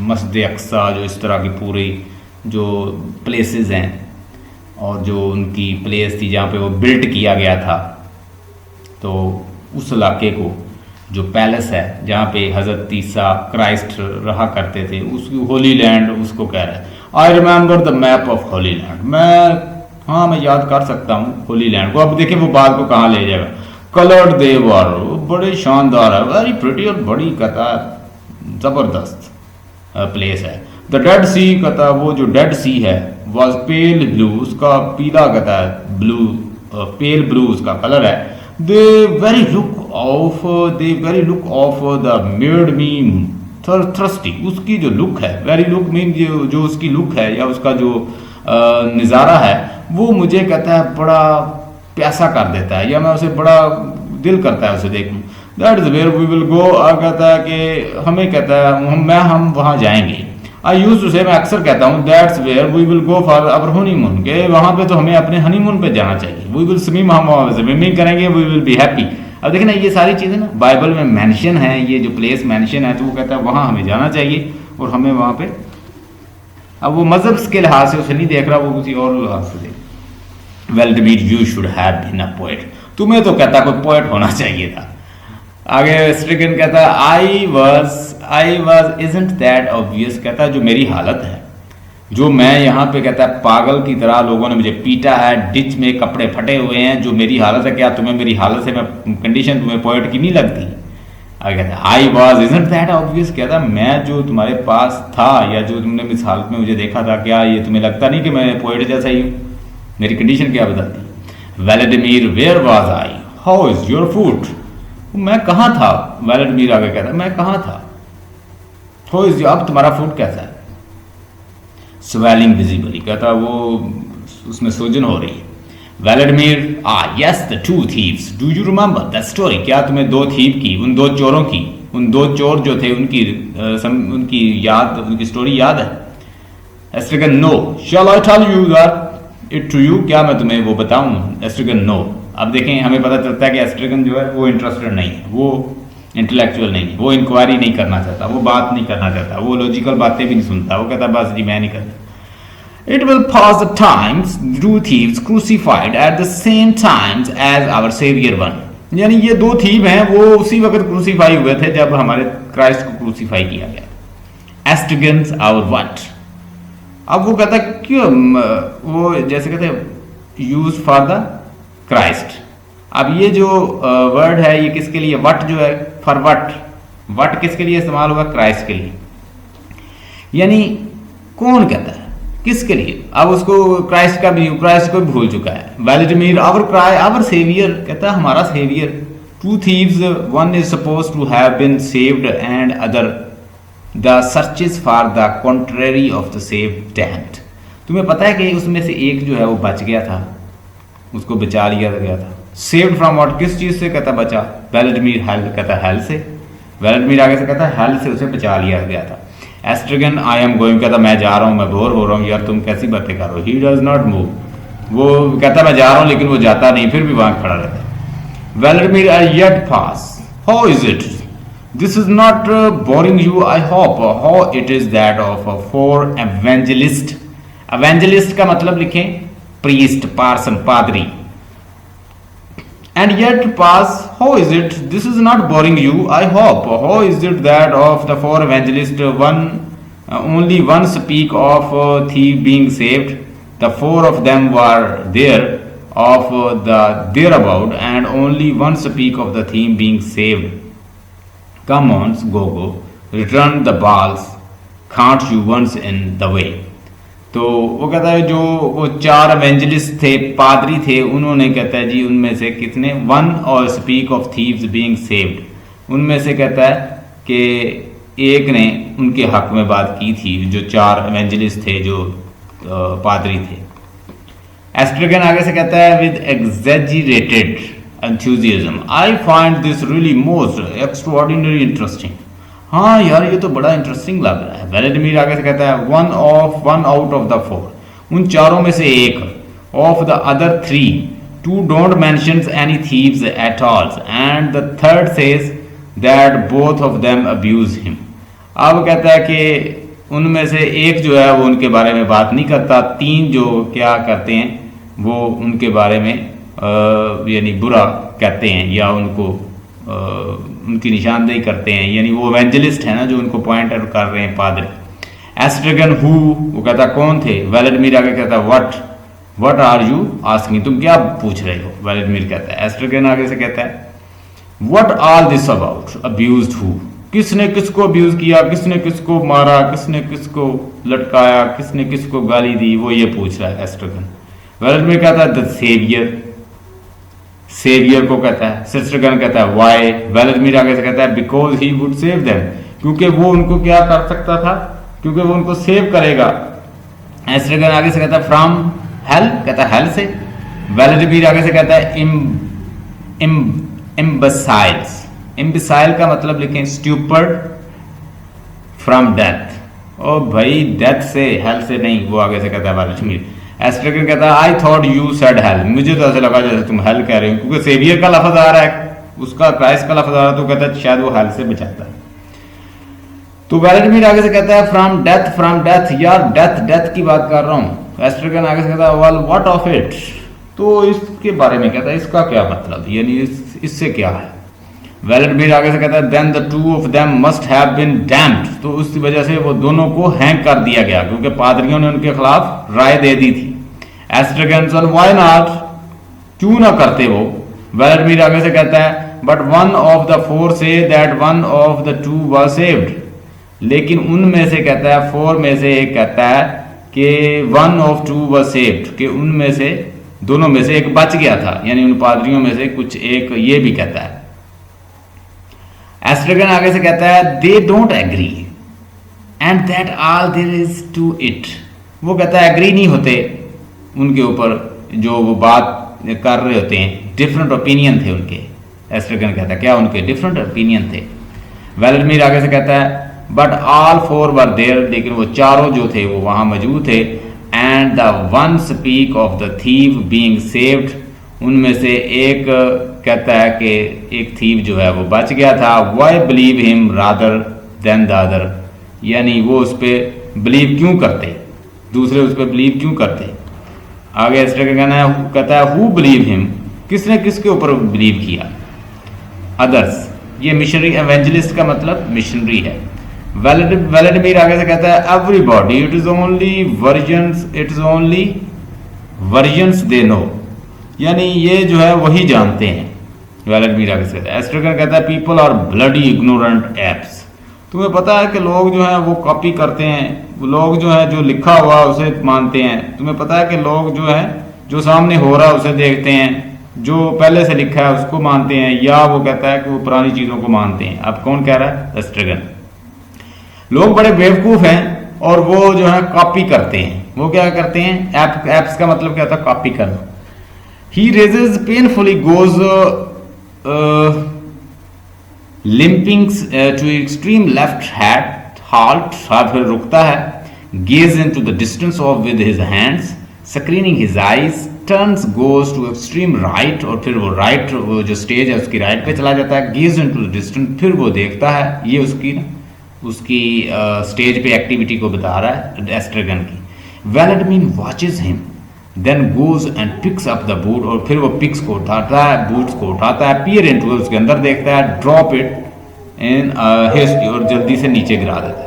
मस्जिद अक्सा, जो इस तरह की पूरी जो प्लेसेस हैं, और जो उनकी प्लेस थी जहाँ पे वो बिल्ट किया गया था, तो उस इलाके को जो पैलेस है जहाँ पे हज़रत ईसा क्राइस्ट रहा करते थे, उसकी होली लैंड उसको कह रहा है। आई remember the map of Holi land, मैं याद कर सकता हूँ होली लैंड को। अब देखिए वो बात को कहाँ ले जाएगा। कलर्ड देवर, बड़े शानदार है, वेरी प्रिटी, और बड़ी कहता ज़बरदस्त प्लेस है। द डेड सी कहता वो जो डेड सी है, वॉज पेल ब्लू, उसका पीला कहता है ब्लू, पेल ब्लू उसका कलर है। The very look of the made me thirsty, उसकी जो लुक है, वेरी लुक मीन जो उसकी लुक है या उसका जो नज़ारा है, वो मुझे कहता है बड़ा प्यासा कर देता है, या मैं उसे बड़ा दिल करता है उसे देखूं। That is where we will go, कहता है कि हमें कहता है हम वहाँ जाएंगे। आई यूज टू से, मैं अक्सर कहता हूँ, that's where we will go for our honeymoon, के वहां पे तो हमें अपने हनीमून पे जाना चाहिए। वी विल स्विम, हम स्विमिंग करेंगे, वी विल बी हैप्पी। अब देखिए ना, ये सारी चीजें ना बाइबल में मेंशन है, ये जो प्लेस मेंशन है, तो वो कहता है वहां हमें जाना चाहिए और हमें वहां पे, अब वो मजहब के लिहाज से उसे नहीं देख रहा, वो किसी और लिहाज से देख। Vladimir, you should have been a poet, तुम्हें तो कहता कोई पोएट होना चाहिए था। आगे स्ट्रिकन कहता है I was isn't that obvious, कहता जो मेरी हालत है, जो मैं यहाँ पे कहता है पागल की तरह लोगों ने मुझे पीटा है, डिच में कपड़े फटे हुए हैं, जो मेरी हालत है, क्या तुम्हें मेरी हालत से मैं कंडीशन तुम्हें पोएट की नहीं लगती? आगे कहता है I was isn't that obvious, कहता मैं जो तुम्हारे पास था या जो तुमने इस हालत में मुझे देखा था, क्या ये तुम्हें लगता नहीं कि मैं पोएट जैसा ही हूँ? मेरी कंडीशन क्या बताती? Vladimir, where was I, how is your food, मैं कहाँ था? वेलेडिमीर आगे कहता मैं कहाँ था? हाउ इज, अब तुम्हारा फूड कैसा है? स्वेलिंग विजिबली, कहता वो उसमें सूजन हो रही है। Vladimir, yes the two thieves, do you remember the story, क्या तुम्हें दो थीव की, उन दो चोरों की, उन दो चोर जो थे उनकी याद, उनकी स्टोरी याद है? Estragon, no, shall I tell you that it to you, क्या मैं तुम्हें वो बताऊं? Estragon, no. अब देखें, हमें पता चलता है कि एस्ट्रिगन जो है वो इंटरेस्टेड नहीं है, वो इंटेलेक्चुअल नहीं है, वो इंक्वायरी नहीं करना चाहता, वो बात नहीं करना चाहता, वो लॉजिकल बातें भी नहीं सुनता, वो कहता बस जी मैं नहीं करता। It will pass the times, two thieves crucified at the same times as our Savior one, यानी ये दो थीव हैं, वो उसी वक्त क्रूसीफाई हुए थे जब हमारे क्राइस्ट को क्रूसीफाई किया गया। एस्ट्रिगन्स आवर व्हाट, अब वो कहता क्यों, वो जैसे कहते यूज फॉर द क्राइस्ट। अब ये जो वर्ड है ये किसके लिए, वट जो है, फॉर वट किसके लिए इस्तेमाल हुआ? क्राइस्ट के लिए। यानी कौन कहता है किसके लिए? अब उसको क्राइस्ट का भी, क्राइस्ट को भी भूल चुका है। वेलेडिमीर, आवर सेवियर, कहता है हमारा saviour. Two thieves, one is suppose to have been saved and other the searches for the contrary of the saved hand. तुम्हें पता है कि उसमें से एक जो है वो बच गया था, उसको बचा लिया गया था। सेव्ड फ्रॉम व्हाट, किस चीज से कहता बचा? वेलेडिमीर, हेल, कहता हेल से। वेलेडिमीर आगे से कहता हेल से उसे बचा लिया गया था। एस्ट्रिगन, आई एम गोइंग, कहता मैं जा रहा हूँ, मैं बोर हो रहा हूँ, यार तुम कैसी बातें कर रहे हो? ही डज नॉट मूव, वो कहता मैं जा रहा हूँ लेकिन वो जाता नहीं, फिर भी वहां खड़ा रहता है। Vladimir, yet pause, how is it, this is not boring you, I hope, how it is that of for evangelist. Evangelist का मतलब लिखें प्रीस्ट, पार्सन, पादरी। And yet pass, how is it? This is not boring you, I hope. How is it that of the four evangelists, only one speak of thief being saved? The four of them were there of the thereabout, and only one speak of the thief being saved. Come on, go, return the balls, can't you once in the way? तो वो कहता है जो वो चार evangelist थे, पादरी थे, उन्होंने कहता है जी उनमें से कितने, वन और speak of thieves being saved, उनमें से कहता है कि एक ने उनके हक में बात की थी, जो चार एवेंजलिस्ट थे, जो पादरी थे। एस्ट्रिगन आगे से कहता है with exaggerated enthusiasm, I find this really most extraordinary interesting. हाँ यार ये तो बड़ा इंटरेस्टिंग लग रहा है। वेलेडिमीर आगे से कहता है one out of the four, उन चारों में से एक, of the other three, two don't mention any thieves at all, and the third says that both of them abuse him. अब कहता है कि उनमें से एक जो है वो उनके बारे में बात नहीं करता, तीन जो क्या करते हैं वो उनके बारे में यानी बुरा कहते हैं या उनको उनकी निशानदेही करते हैं, यानी वो एवेंजलिस्ट है ना जो उनको पॉइंट आउट कर रहे हैं पादरी। एस्ट्रिगन, हु, वो कहता कौन थे? वेलेडिमीर आगे कहता व्हाट आर यू आस्किंग, तुम क्या पूछ रहे हो? वेलेडिमीर कहता है। एस्ट्रिगन आगे से कहता है what all this about, abused who, किसने किसको अब्यूज किया, किसने किसको मारा, किसने किसको लटकाया, किसने किसको गाली दी, वो ये पूछ रहा है एस्ट्रिगन। वेलेडिमीर कहता है द सेवियर को कहता है। एस्ट्रिगन कहता है वाई, वेलेडिमीर आगे से कहता है because he would save them, क्योंकि वो उनको क्या कर सकता था, क्योंकि वो उनको सेव करेगा। एस्ट्रिगन आगे से कहता है फ्रॉम हेल, कहता है हेल से। वेलेडिमीर आगे से कहता है इम्बेसाइल्स, इम्बेसाइल का मतलब लिखें स्टूपिड, फ्रॉम डेथ, ओ भाई डेथ से, हेल से नहीं, वो आगे से कहता है वेलेडमिर। एस्ट्रेगन कहता है I thought you said hello, मुझे तो ऐसा लगा जैसे तुम हेल कह रहे हो, क्योंकि सेवियर का लफ्ज आ रहा है, उसका क्राइस्ट का लफ्ज आ रहा है, तो कहता है शायद वो हेल से बचाता है। तो वेलेडमिर आगे से कहता है फ्रॉम डेथ, यार डेथ डेथ की बात कर रहा हूँ। एस्ट्रेगन आगे से कहता है वेल व्हाट ऑफ इट, तो इसके बारे में कहता है इसका क्या मतलब, यानी इससे क्या है। वेलेडमिर आगे से कहता है then the two of them must have been damned, तो उस वजह से वो दोनों को हैंग कर दिया गया, क्योंकि पादरियों ने उनके खिलाफ राय दे दी थी। एस्ट्रेगन सन व्हाई नॉट, क्यों ना करते वो। वेलेडमिर आगे से कहता है but one of the four say that one of the two was saved, लेकिन उनमें से कहता है, फोर में से एक कहता है कि one of two was saved, कि उनमें से दोनों में से एक बच गया था, यानी उन पादरियों में से कुछ एक ये भी कहता है। एस्ट्रेगन आगे से कहता है they don't agree and that all there is to it, वो कहता है एग्री नहीं होते उनके ऊपर जो वो बात कर रहे होते हैं, डिफरेंट ओपिनियन थे उनके। एस्ट्रेगन कहता है क्या उनके डिफरेंट ओपिनियन थे। वेलेडमिर आगे से कहता है but all four were there, लेकिन वो चारों जो थे वो वहां मौजूद थे। And the one speak of the thief being saved, उनमें से एक कहता है कि एक थीव जो है वो बच गया था। Why believe him rather than the other, यानी वो उस पर बिलीव क्यों करते, दूसरे उस पर बिलीव क्यों करते। आगे एस्ट्रेगन कहता है हु बिलीव हिम, किसने किसके ऊपर बिलीव किया। अदर्स, ये मिशनरी एवेंजलिस्ट का मतलब मिशनरी है। वेलेडमिर आगे से कहता है everybody, it is only versions they know, यानी ये जो है वही जानते हैं। वेलेडमिर आगे से कहता है। एस्ट्रेगन कहता है people are bloody ignorant apes, तुम्हें पता है कि लोग जो है वो कॉपी करते हैं, लोग जो है जो लिखा हुआ उसे मानते हैं। तुम्हें पता है कि लोग जो है जो सामने हो रहा है उसे देखते हैं, जो पहले से लिखा है उसको मानते हैं, या वो कहता है कि वो पुरानी चीजों को मानते हैं। अब कौन कह रहा है, एस्ट्रेगन। लोग बड़े बेवकूफ हैं और वो जो है कॉपी करते हैं। वो क्या करते हैं, एप्स का मतलब क्या था, कॉपी करना। He raises painfully goes limping to extreme left hat halt, फिर रुकता है। Gaze into the distance off with his hands screening his eyes, turns goes to extreme right, और फिर वो राइट, वो जो स्टेज है उसकी राइट पे चला जाता है। Gaze into the distance, फिर वो देखता है, ये उसकी स्टेज पे एक्टिविटी को बता रहा है एस्ट्रेगन की। Vladimir watches him then goes and picks up the boot, और फिर वो पिक्स को उठाता है, बूट्स को उठाता है, पियर इनटू, उसके अंदर देखता है, ड्रॉप इट इन हिज, और जल्दी से नीचे गिरा देता है।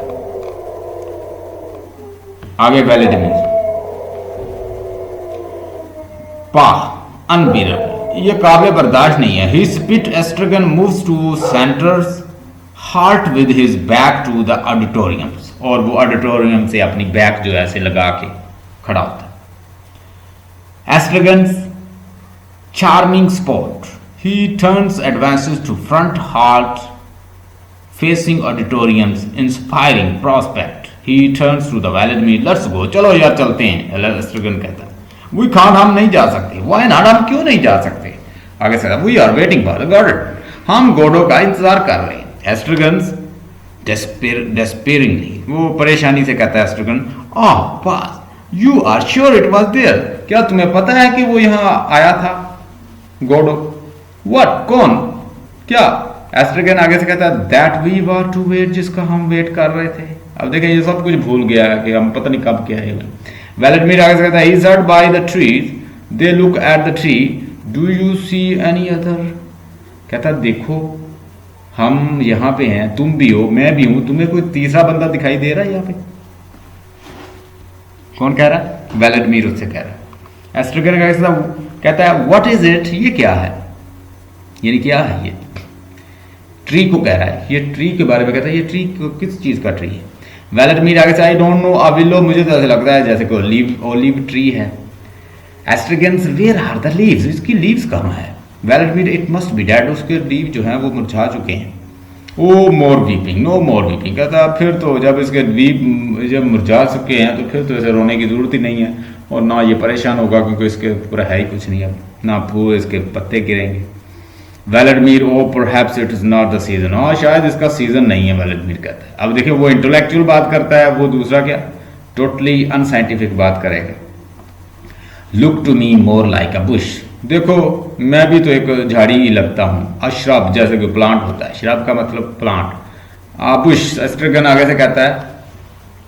आगे वेलेडमिर अनबीरेबल, ये काबिल बर्दाश्त नहीं है। He spit Estragon moves to centres heart with his back to the auditoriums, और वो ऑडिटोरियम से अपनी बैक जो है ऐसे लगा के खड़ा होता है। Estragons charming spot, he turns advances to front heart facing auditoriums inspiring prospect, he turns to the Vladimir, let's go, चलो यार चलते हैं। एस्ट्रेगन कहता है वी कांट, हम नहीं जा सकते। व्हाई नॉट, हम क्यों नहीं जा सकते। आगे से we are waiting for the God, हम गॉडो का इंतजार कर रहे हैं। एस्ट्रेगन्स डेस्पेरिंगली, वो परेशानी से कहता है Estragon pause, you are sure it was there, क्या तुम्हें पता है कि वो यहां आया था गॉडो। व्हाट, कौन, क्या। एस्ट्रेगन आगे से कहता है that we were to wait, जिसका हम वेट कर रहे थे। अब देखें ये सब कुछ भूल गया है कि हम पता नहीं कब क्या है। वेलेडमिर आगे से कहता है he sat by the trees, they look at the tree, do you see any other, कहता देखो हम यहां पे हैं, तुम भी हो, मैं भी हूं, तुम्हें कोई तीसरा बंदा दिखाई दे रहा है यहाँ पे। कौन कह रहा है, वेलेडमिर उससे कह रहा है। एस्ट्रेगन कहता है व्हाट इज इट, ये क्या है, यानी क्या है ये। ट्री को कह रहा है, ये ट्री के बारे में कहता है, ये ट्री किस चीज का ट्री है। वेलेडमिर आगे से आई डोंट नो अविलो, मुझे तो ऐसा लगता है जैसे कोई ओलिव ट्री है। एस्ट्रेगन्स वेयर आर द लीव्स, इसकी लीव्स कहाँ है। वेलेडमिर इट मस्ट बी डेड, उसके लीव जो हैं वो मुरझा चुके हैं। ओ मोर वीपिंग, नो मोर वीपिंग, कहता फिर तो जब इसके लीव जब मुरझा चुके हैं तो फिर तो इसे रोने की जरूरत ही नहीं है, और ना ये परेशान होगा क्योंकि इसके ऊपर है ही कुछ नहीं, अब ना फूल इसके पत्ते गिरेंगे। Vladimir oh perhaps it is not the season, हाँ शायद इसका सीजन नहीं है, वेलेडमिर कहता है। अब देखिए वो इंटेलेक्चुअल बात करता है, वो दूसरा क्या टोटली अनसाइंटिफिक बात करेगा। Look to me more like a bush, देखो मैं भी तो एक झाड़ी ही लगता हूँ, अशरब जैसे कोई प्लांट होता है, शरब का मतलब प्लांट, बुश। एस्ट्रेगन आगे से कहता है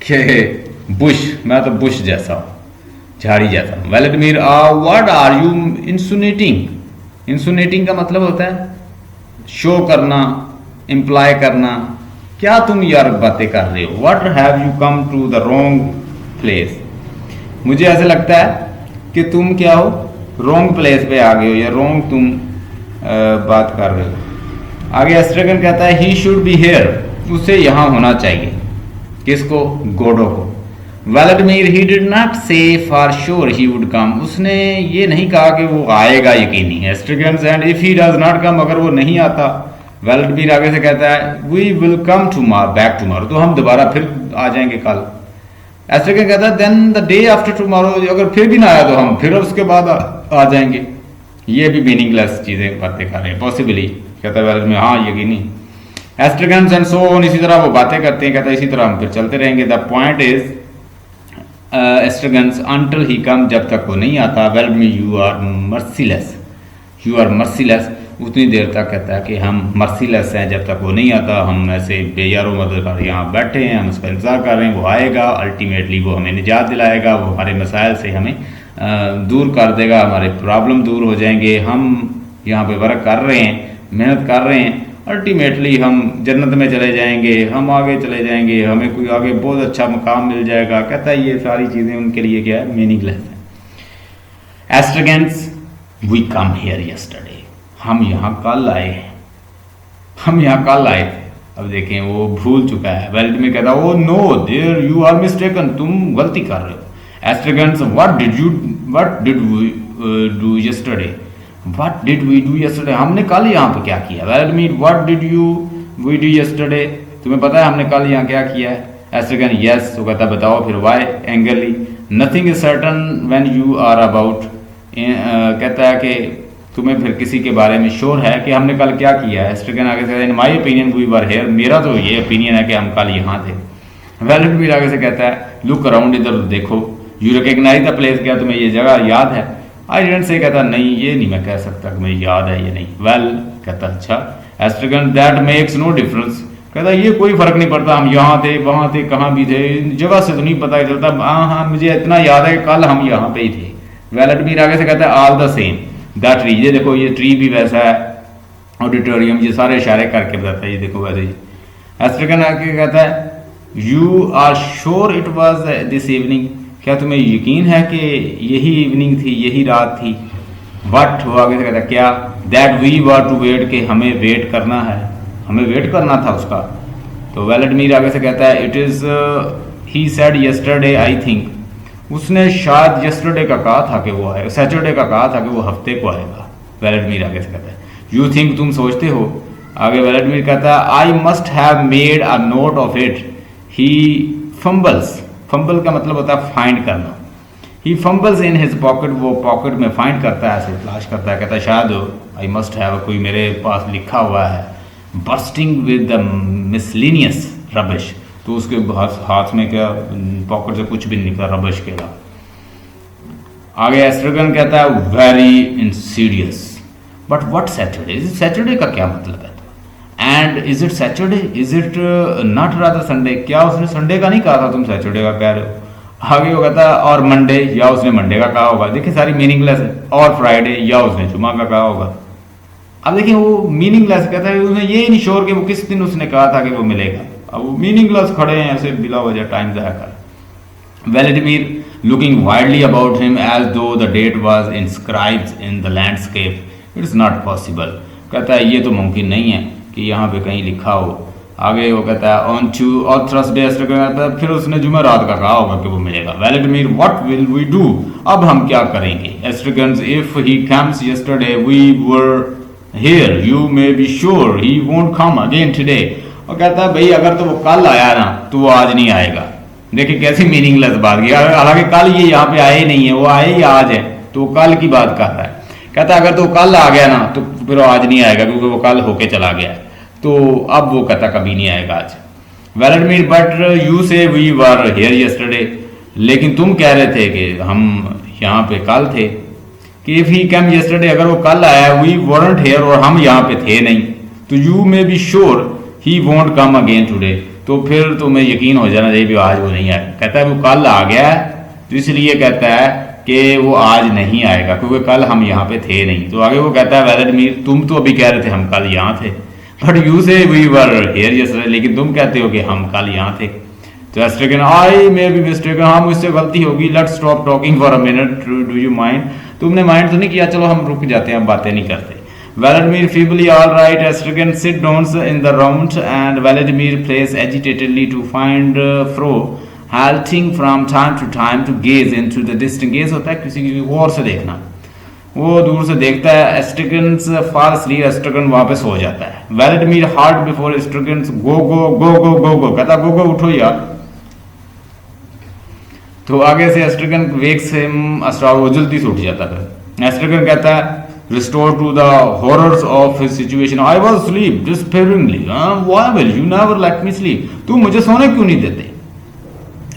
कि बुश, मैं तो बुश जैसा हूँ, झाड़ी जैसा हूँ। वेलेडमिर व्हाट आर यू इंसुनेटिंग, इंसुनेटिंग का मतलब होता है शो करना, इम्प्लाई करना, क्या तुम यार बातें कर रहे हो। What have you come to the wrong place, मुझे ऐसा लगता है कि तुम क्या हो रॉन्ग प्लेस पे आ गए हो, या रॉन्ग तुम बात कर रहे हो। आगे एस्ट्रेगन कहता है ही शुड बी हेयर, उसे यहां होना चाहिए, किसको, गोडो को। Vladimir he did not say for sure he would come, उसने ये नहीं कहा कि वो आएगा यकीनी। Estragon and if he does not come, अगर वो नहीं आता, वेलेडमिर आगे से कहता है we will come tomorrow, back tomorrow, तो हम दोबारा फिर आ जाएंगे कल। एस्ट्रेगन कहता है then the day after tomorrow, अगर फिर भी ना आया तो हम फिर उसके बाद आ जाएंगे। ये भी मीनिंगलेस चीजें बातें कर रहे हैं, पॉसिबली, कहता है वेलेडमिर हाँ यकीनी। एस्ट्रेगन एंड सो ऑन, इसी तरह वो बातें करते हैं, कहता है इसी तरह हम फिर चलते रहेंगे। The point is Estragons until he come, जब तक वो नहीं आता। Vladimir you are merciless, you are merciless, उतनी देर तक कहता है कि हम मर्सीलेस हैं, जब तक वो नहीं आता हम ऐसे बेयारो मतलब यहाँ बैठे हैं, हम उसका इंतजार कर रहे हैं, वो आएगा, अल्टीमेटली वो हमें निजात दिलाएगा, वो हमारे मसाइल से हमें दूर कर देगा, हमारे प्रॉब्लम दूर हो जाएंगे। हम यहाँ पे वर्क कर रहे हैं, मेहनत कर रहे हैं, अल्टीमेटली हम जन्नत में चले जाएंगे, हम आगे चले जाएंगे, हमें कोई आगे बहुत अच्छा मकाम मिल जाएगा। कहता है ये सारी चीज़ें उनके लिए क्या है, मीनिंगलेस है। एस्ट्रेगन्स वी कम हियर यस्टरडे, हम यहाँ कल आए हैं, हम यहाँ कल आए थे। अब देखें वो भूल चुका है। वेलेडमिर कहता है oh no there you are mistaken, तुम गलती कर रहे हो। Estragons what did we do yesterday, what did we do yesterday, हमने कल यहाँ पे क्या किया। Vladimir what did we do yesterday, तुम्हें पता है हमने कल यहाँ क्या किया है। एस्ट्रेगन यस, तो कहता बताओ फिर। Why angrily, nothing is certain when you are about, कहता है कि तुम्हें फिर किसी के बारे में श्योर है कि हमने कल क्या किया है। एस्ट्रेगन आगे से in my opinion we were here, मेरा तो ये ओपिनियन है कि हम कल यहाँ थे। वेलेडमिर आगे से कहता है लुक अराउंड, इधर देखो, यू रिकग्नाइज द प्लेस, क्या तुम्हें ये जगह याद है। आई डिडंट से, कहता नहीं ये नहीं मैं कह सकता कि मुझे याद है ये नहीं। वेल, कहता अच्छा। एस्ट्रेगन दैट मेक्स नो डिफरेंस, कहता ये कोई फर्क नहीं पड़ता, हम यहाँ थे वहाँ थे कहाँ भी थे, जगह से तो नहीं पता चलता, हाँ मुझे इतना याद है कि कल हम यहाँ पे ही थे। वेलेडमिर आगे से कहता है all the same the tree, ये देखो ये ट्री भी वैसा है, ऑडिटोरियम, ये सारे इशारे करके बताता है, ये देखो वैसे ही। एस्ट्रेगन आगे कहता है you are sure it was this evening, क्या तुम्हें यकीन है कि यही इवनिंग थी, यही रात थी। वट, वो आगे से कहता है क्या, that we were to wait, के हमें वेट करना है, हमें वेट करना था उसका। तो वेलेडमिर आगे से कहता है it is he said yesterday I think, उसने शायद यस्टरडे का कहा था कि वो आएगा, सैटरडे का कहा था कि वो हफ्ते को आएगा। वेलेडमिर आगे से कहता है यू थिंक, तुम सोचते हो। आगे वेलेडमिर कहता है I must have made a note of it, he fumbles, fumble का मतलब होता है फाइंड करना। ही फंबल्स इन हिज पॉकेट, वो पॉकेट में फाइंड करता है, ऐसे तलाश करता है, कहता है शायद आई मस्ट हैव, कोई मेरे पास लिखा हुआ है, bursting with the miscellaneous rubbish, तो उसके हाथ में क्या पॉकेट से कुछ भी निकला, रबिश के अलावा। आगे एस्ट्रेगन कहता है very Insidious, but what Saturday, Saturday का क्या मतलब है, and is it Saturday, is it not rather Sunday, क्या उसने संडे का नहीं कहा था, तुम सैटरडे का कह रहे हो। आगे वो कहता है और मंडे, या उसने मंडे का कहा होगा, देखिए सारी मीनिंगलेस है। और फ्राइडे, या उसने जुमा का कहा होगा। अब देखिए वो मीनिंगलेस कहता है, उसने ये नहीं श्योर कि वो किस दिन उसने कहा था कि वो मिलेगा। अब वो मीनिंगलेस खड़े हैं ऐसे बिला वजह टाइम ज़ाया कर। Vladimir looking widely about him as though the date was inscribed in the landscape, it's not possible, कहता है ये तो मुमकिन नहीं है कि यहाँ पे कहीं लिखा हो। आगे वो कहता है ऑन टू और थर्सडे, कहता है फिर उसने जुमेरात का कहा होगा कि वो मिलेगा। Vladimir what will we do, अब हम क्या करेंगे। Estragon if he comes yesterday we were here you may be sure he won't come again today, और कहता है भाई अगर तो वो कल आया ना तो वो आज नहीं आएगा। देखिए कैसी मीनिंगलेस बात की, हालांकि कल ये यहाँ पे आए नहीं है, वो आए ही आज है, तो वो कल की बात कर रहा है। कहता अगर तो कल आ गया ना तो फिर वो आज नहीं आएगा क्योंकि वो कल होके चला गया, तो अब वो कहता कभी नहीं आएगा आज। वेलेडमिर बट यू से वी वर हियर यस्टरडे, लेकिन तुम कह रहे थे कि हम यहाँ पे कल थे। कि इफ ही कम यस्टरडे, अगर वो कल आया, वी वॉरंट हियर, और हम यहाँ पे थे नहीं, तो you may be sure he won't come again today, तो फिर तुम्हें यकीन हो जाना चाहिए भी आज वो नहीं आएगा। कहता है वो कल आ गया है तो इसलिए कहता है कि वो आज नहीं आएगा क्योंकि कल हम यहाँ पे थे नहीं। तो आगे वो कहता है वेलेडमिर तुम तो अभी कह रहे थे हम कल यहाँ थे, बट यू से वी वर हियर यस्टरडे, लेकिन तुम कहते हो कि हम कल यहाँ थे। तो एस्ट्रिगन आई मे बी मिस्टेकन, हाँ मुझसे गलती होगी, let's stop talking for a minute, do you mind, तुमने माइंड तो नहीं किया, चलो हम रुक जाते हैं, हम बातें नहीं करते। Vladimir feebly, all right, Estrigan, sit down in the round, and Vladimir plays agitatedly to find Fro, halting from time to time to gaze into the distance. Gaze होता है किसी की गौर से देखना, वो दूर से देखता है। Estrigan's fall asleep, Estrigan वहाँ पे सो जाता है। Vladimir hard before Estrigan's go go go go go go, कहता go go उठो यार। तो आगे से Estrigan wakes him, वो जल्दी से उठ जाता है। Estrigan कहता है restored to the horrors of his situation, I was asleep despairingly, why will you never let me sleep, तू मुझे सोने क्यों नहीं देते।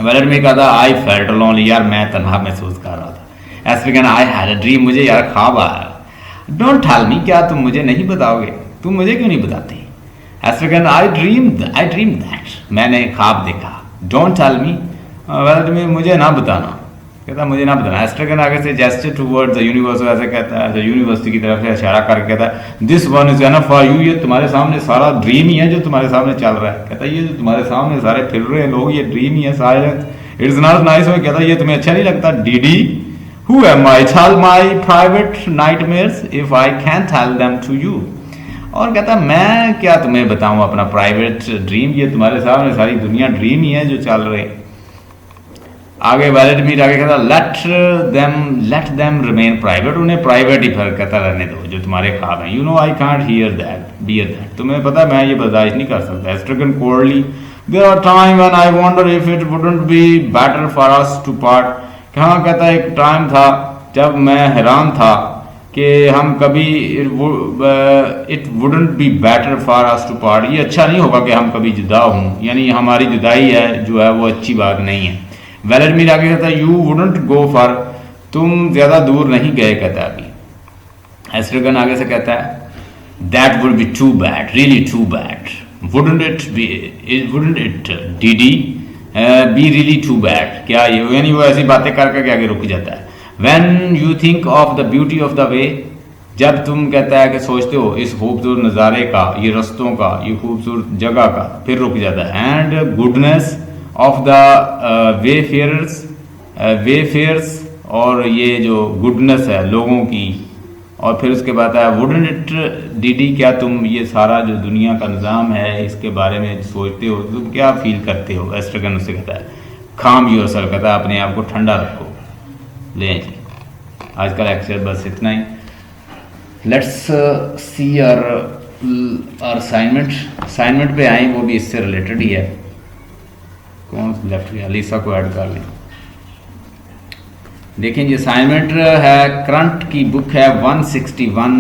वेलेडमिर कहता I felt lonely, यार मैं तन्हा महसूस कर रहा था। एस्ट्रिगन I had a dream, मुझे यार ख्वाब आया। Don't tell me, क्या तुम मुझे नहीं बताओगे, तुम मुझे क्यों नहीं बताते। एस्ट्रिगन I dreamed that, मैंने ख्वाब देखा। Don't tell me, वेलेडमिर मुझे ना बताना, कहता मुझे ना बताना। एस्ट्रिगन आगे से जेस्चर टुवर्ड्स द यूनिवर्स, ऐसे कहता है यूनिवर्सिटी की तरफ से इशारा करके कहता है this one is enough for you, ये तुम्हारे सामने सारा ड्रीम ही है जो तुम्हारे सामने चल रहा है। कहता है ये जो तुम्हारे सामने सारे फिर रहे हैं लोग, ये ड्रीम ही है सारे। इट इज नॉट नाइस, में कहता है ये तुम्हें अच्छा नहीं लगता। Didi who am I tell my private nightmares if I can tell them to you, और कहता मैं क्या तुम्हें बताऊं अपना प्राइवेट ड्रीम, ये तुम्हारे सामने सारी दुनिया ड्रीम ही है जो चल रहे हैं। आगे वेलेडमिर आगे कहता लेट देम रिमेन प्राइवेट, उन्हें प्राइवेट ही फिर कहता रहने दो जो तुम्हारे ख्वाब हैं। You know I can't bear that, तुम्हें पता है मैं ये बर्दाश्त नहीं कर सकता। Estragon coldly there are times when I wonder if it wouldn't be better for us to part, कहाँ कहता एक टाइम था जब मैं हैरान था कि हम कभी it wouldn't be better for us to part, ये अच्छा नहीं होगा कि हम कभी जुदा हों, यानी हमारी जुदाई है जो है वो अच्छी बात नहीं है। वेलेडमिर आगे कहता है यू वुडंट गो फॉर, तुम ज्यादा दूर नहीं गए, कहता है अभी। एस्ट्रिगन आगे से कहता है that would be too bad, really too bad, wouldn't it Didi be really too bad, क्या ये, यानी वो ऐसी बातें करके आगे रुक जाता है। When you think of the beauty of the way, जब तुम कहता है कि सोचते हो इस खूबसूरत नज़ारे का, ये रस्तों का, ये खूबसूरत जगह का, फिर रुक जाता है। एंड गुडनेस ऑफ द वेफेयर्स, और ये जो गुडनेस है लोगों की, और फिर उसके बाद है वुडंट इट डीडी, क्या तुम ये सारा जो दुनिया का निज़ाम है इसके बारे में सोचते हो, तुम क्या फील करते हो। एस्ट्रिगन उससे कहता है काम योरसेल्फ, कहता है अपने आप को ठंडा रखो। ले जी आज का लेक्चर बस इतना ही। लेट्स सी आवर असाइनमेंट पे आए, वो भी इससे रिलेटेड ही है। कौन लेफ्ट गया, लीसा को ऐड कर लें। देखिए जी असाइनमेंट है, करंट की बुक है 161,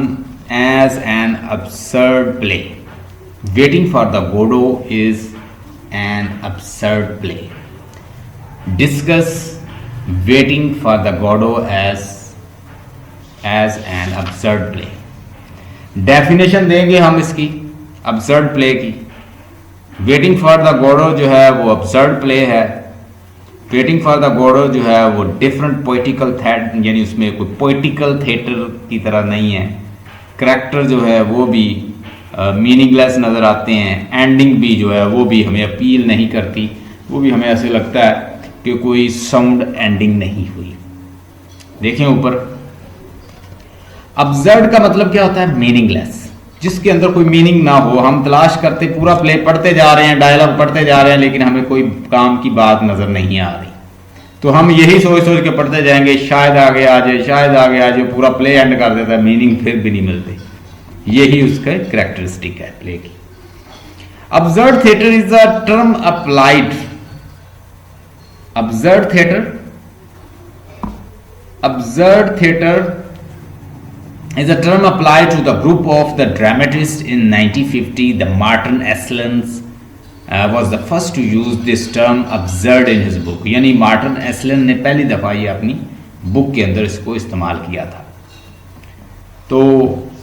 as an absurd play, waiting for the Godot is an absurd play, discuss waiting for the Godot as an absurd play। Definition देंगे हम इसकी absurd play की। वेटिंग फॉर द गोडो जो है वो absurd play है। Waiting for the Godot जो है वो डिफरेंट पोइटिकल थिएटर, यानी उसमें कोई पोइटिकल थिएटर की तरह नहीं है। करैक्टर जो है वो भी मीनिंगलेस नज़र आते हैं। एंडिंग भी जो है वो भी हमें अपील नहीं करती, वो भी हमें ऐसे लगता है कि कोई साउंड एंडिंग नहीं हुई। देखें ऊपर, absurd का मतलब क्या होता है, मीनिंगलेस, जिसके अंदर कोई मीनिंग ना हो। हम तलाश करते, पूरा प्ले पढ़ते जा रहे हैं, डायलॉग पढ़ते जा रहे हैं, लेकिन हमें कोई काम की बात नजर नहीं आ रही, तो हम यही सोच सोच के पढ़ते जाएंगे, शायद आगे आ जाए, शायद आगे आ जाए, पूरा प्ले एंड कर देता है, मीनिंग फिर भी नहीं मिलती। यही उसका कैरेक्टरिस्टिक है प्ले की। absurd theater is a term applied, absurd theater is a term applied to the group of the dramatists in 1950. The Martin Esslins was the first to use this term absurd in his book. यानी Martin एस्लन ने पहली दफ़ा ये अपनी book के अंदर इसको इस्तेमाल किया था। तो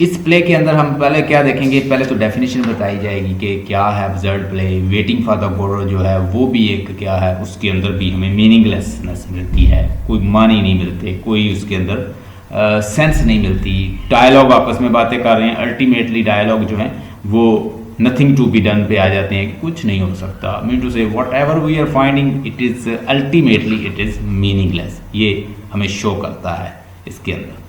इस प्ले के अंदर हम पहले क्या देखेंगे, पहले तो डेफिनेशन बताई जाएगी कि क्या है absurd play. Waiting for the गोरो जो है वो भी एक क्या है, उसके अंदर भी हमें मीनिंगलेसनेस मिलती है, कोई मानी नहीं मिलते, कोई उसके अंदर सेंस नहीं मिलती। डायलॉग आपस में बातें कर रहे हैं, अल्टीमेटली डायलॉग जो है वो नथिंग टू बी डन पे आ जाते हैं, कुछ नहीं हो सकता। Mean to say whatever we are finding it is ultimately it is meaningless. ये हमें शो करता है इसके अंदर।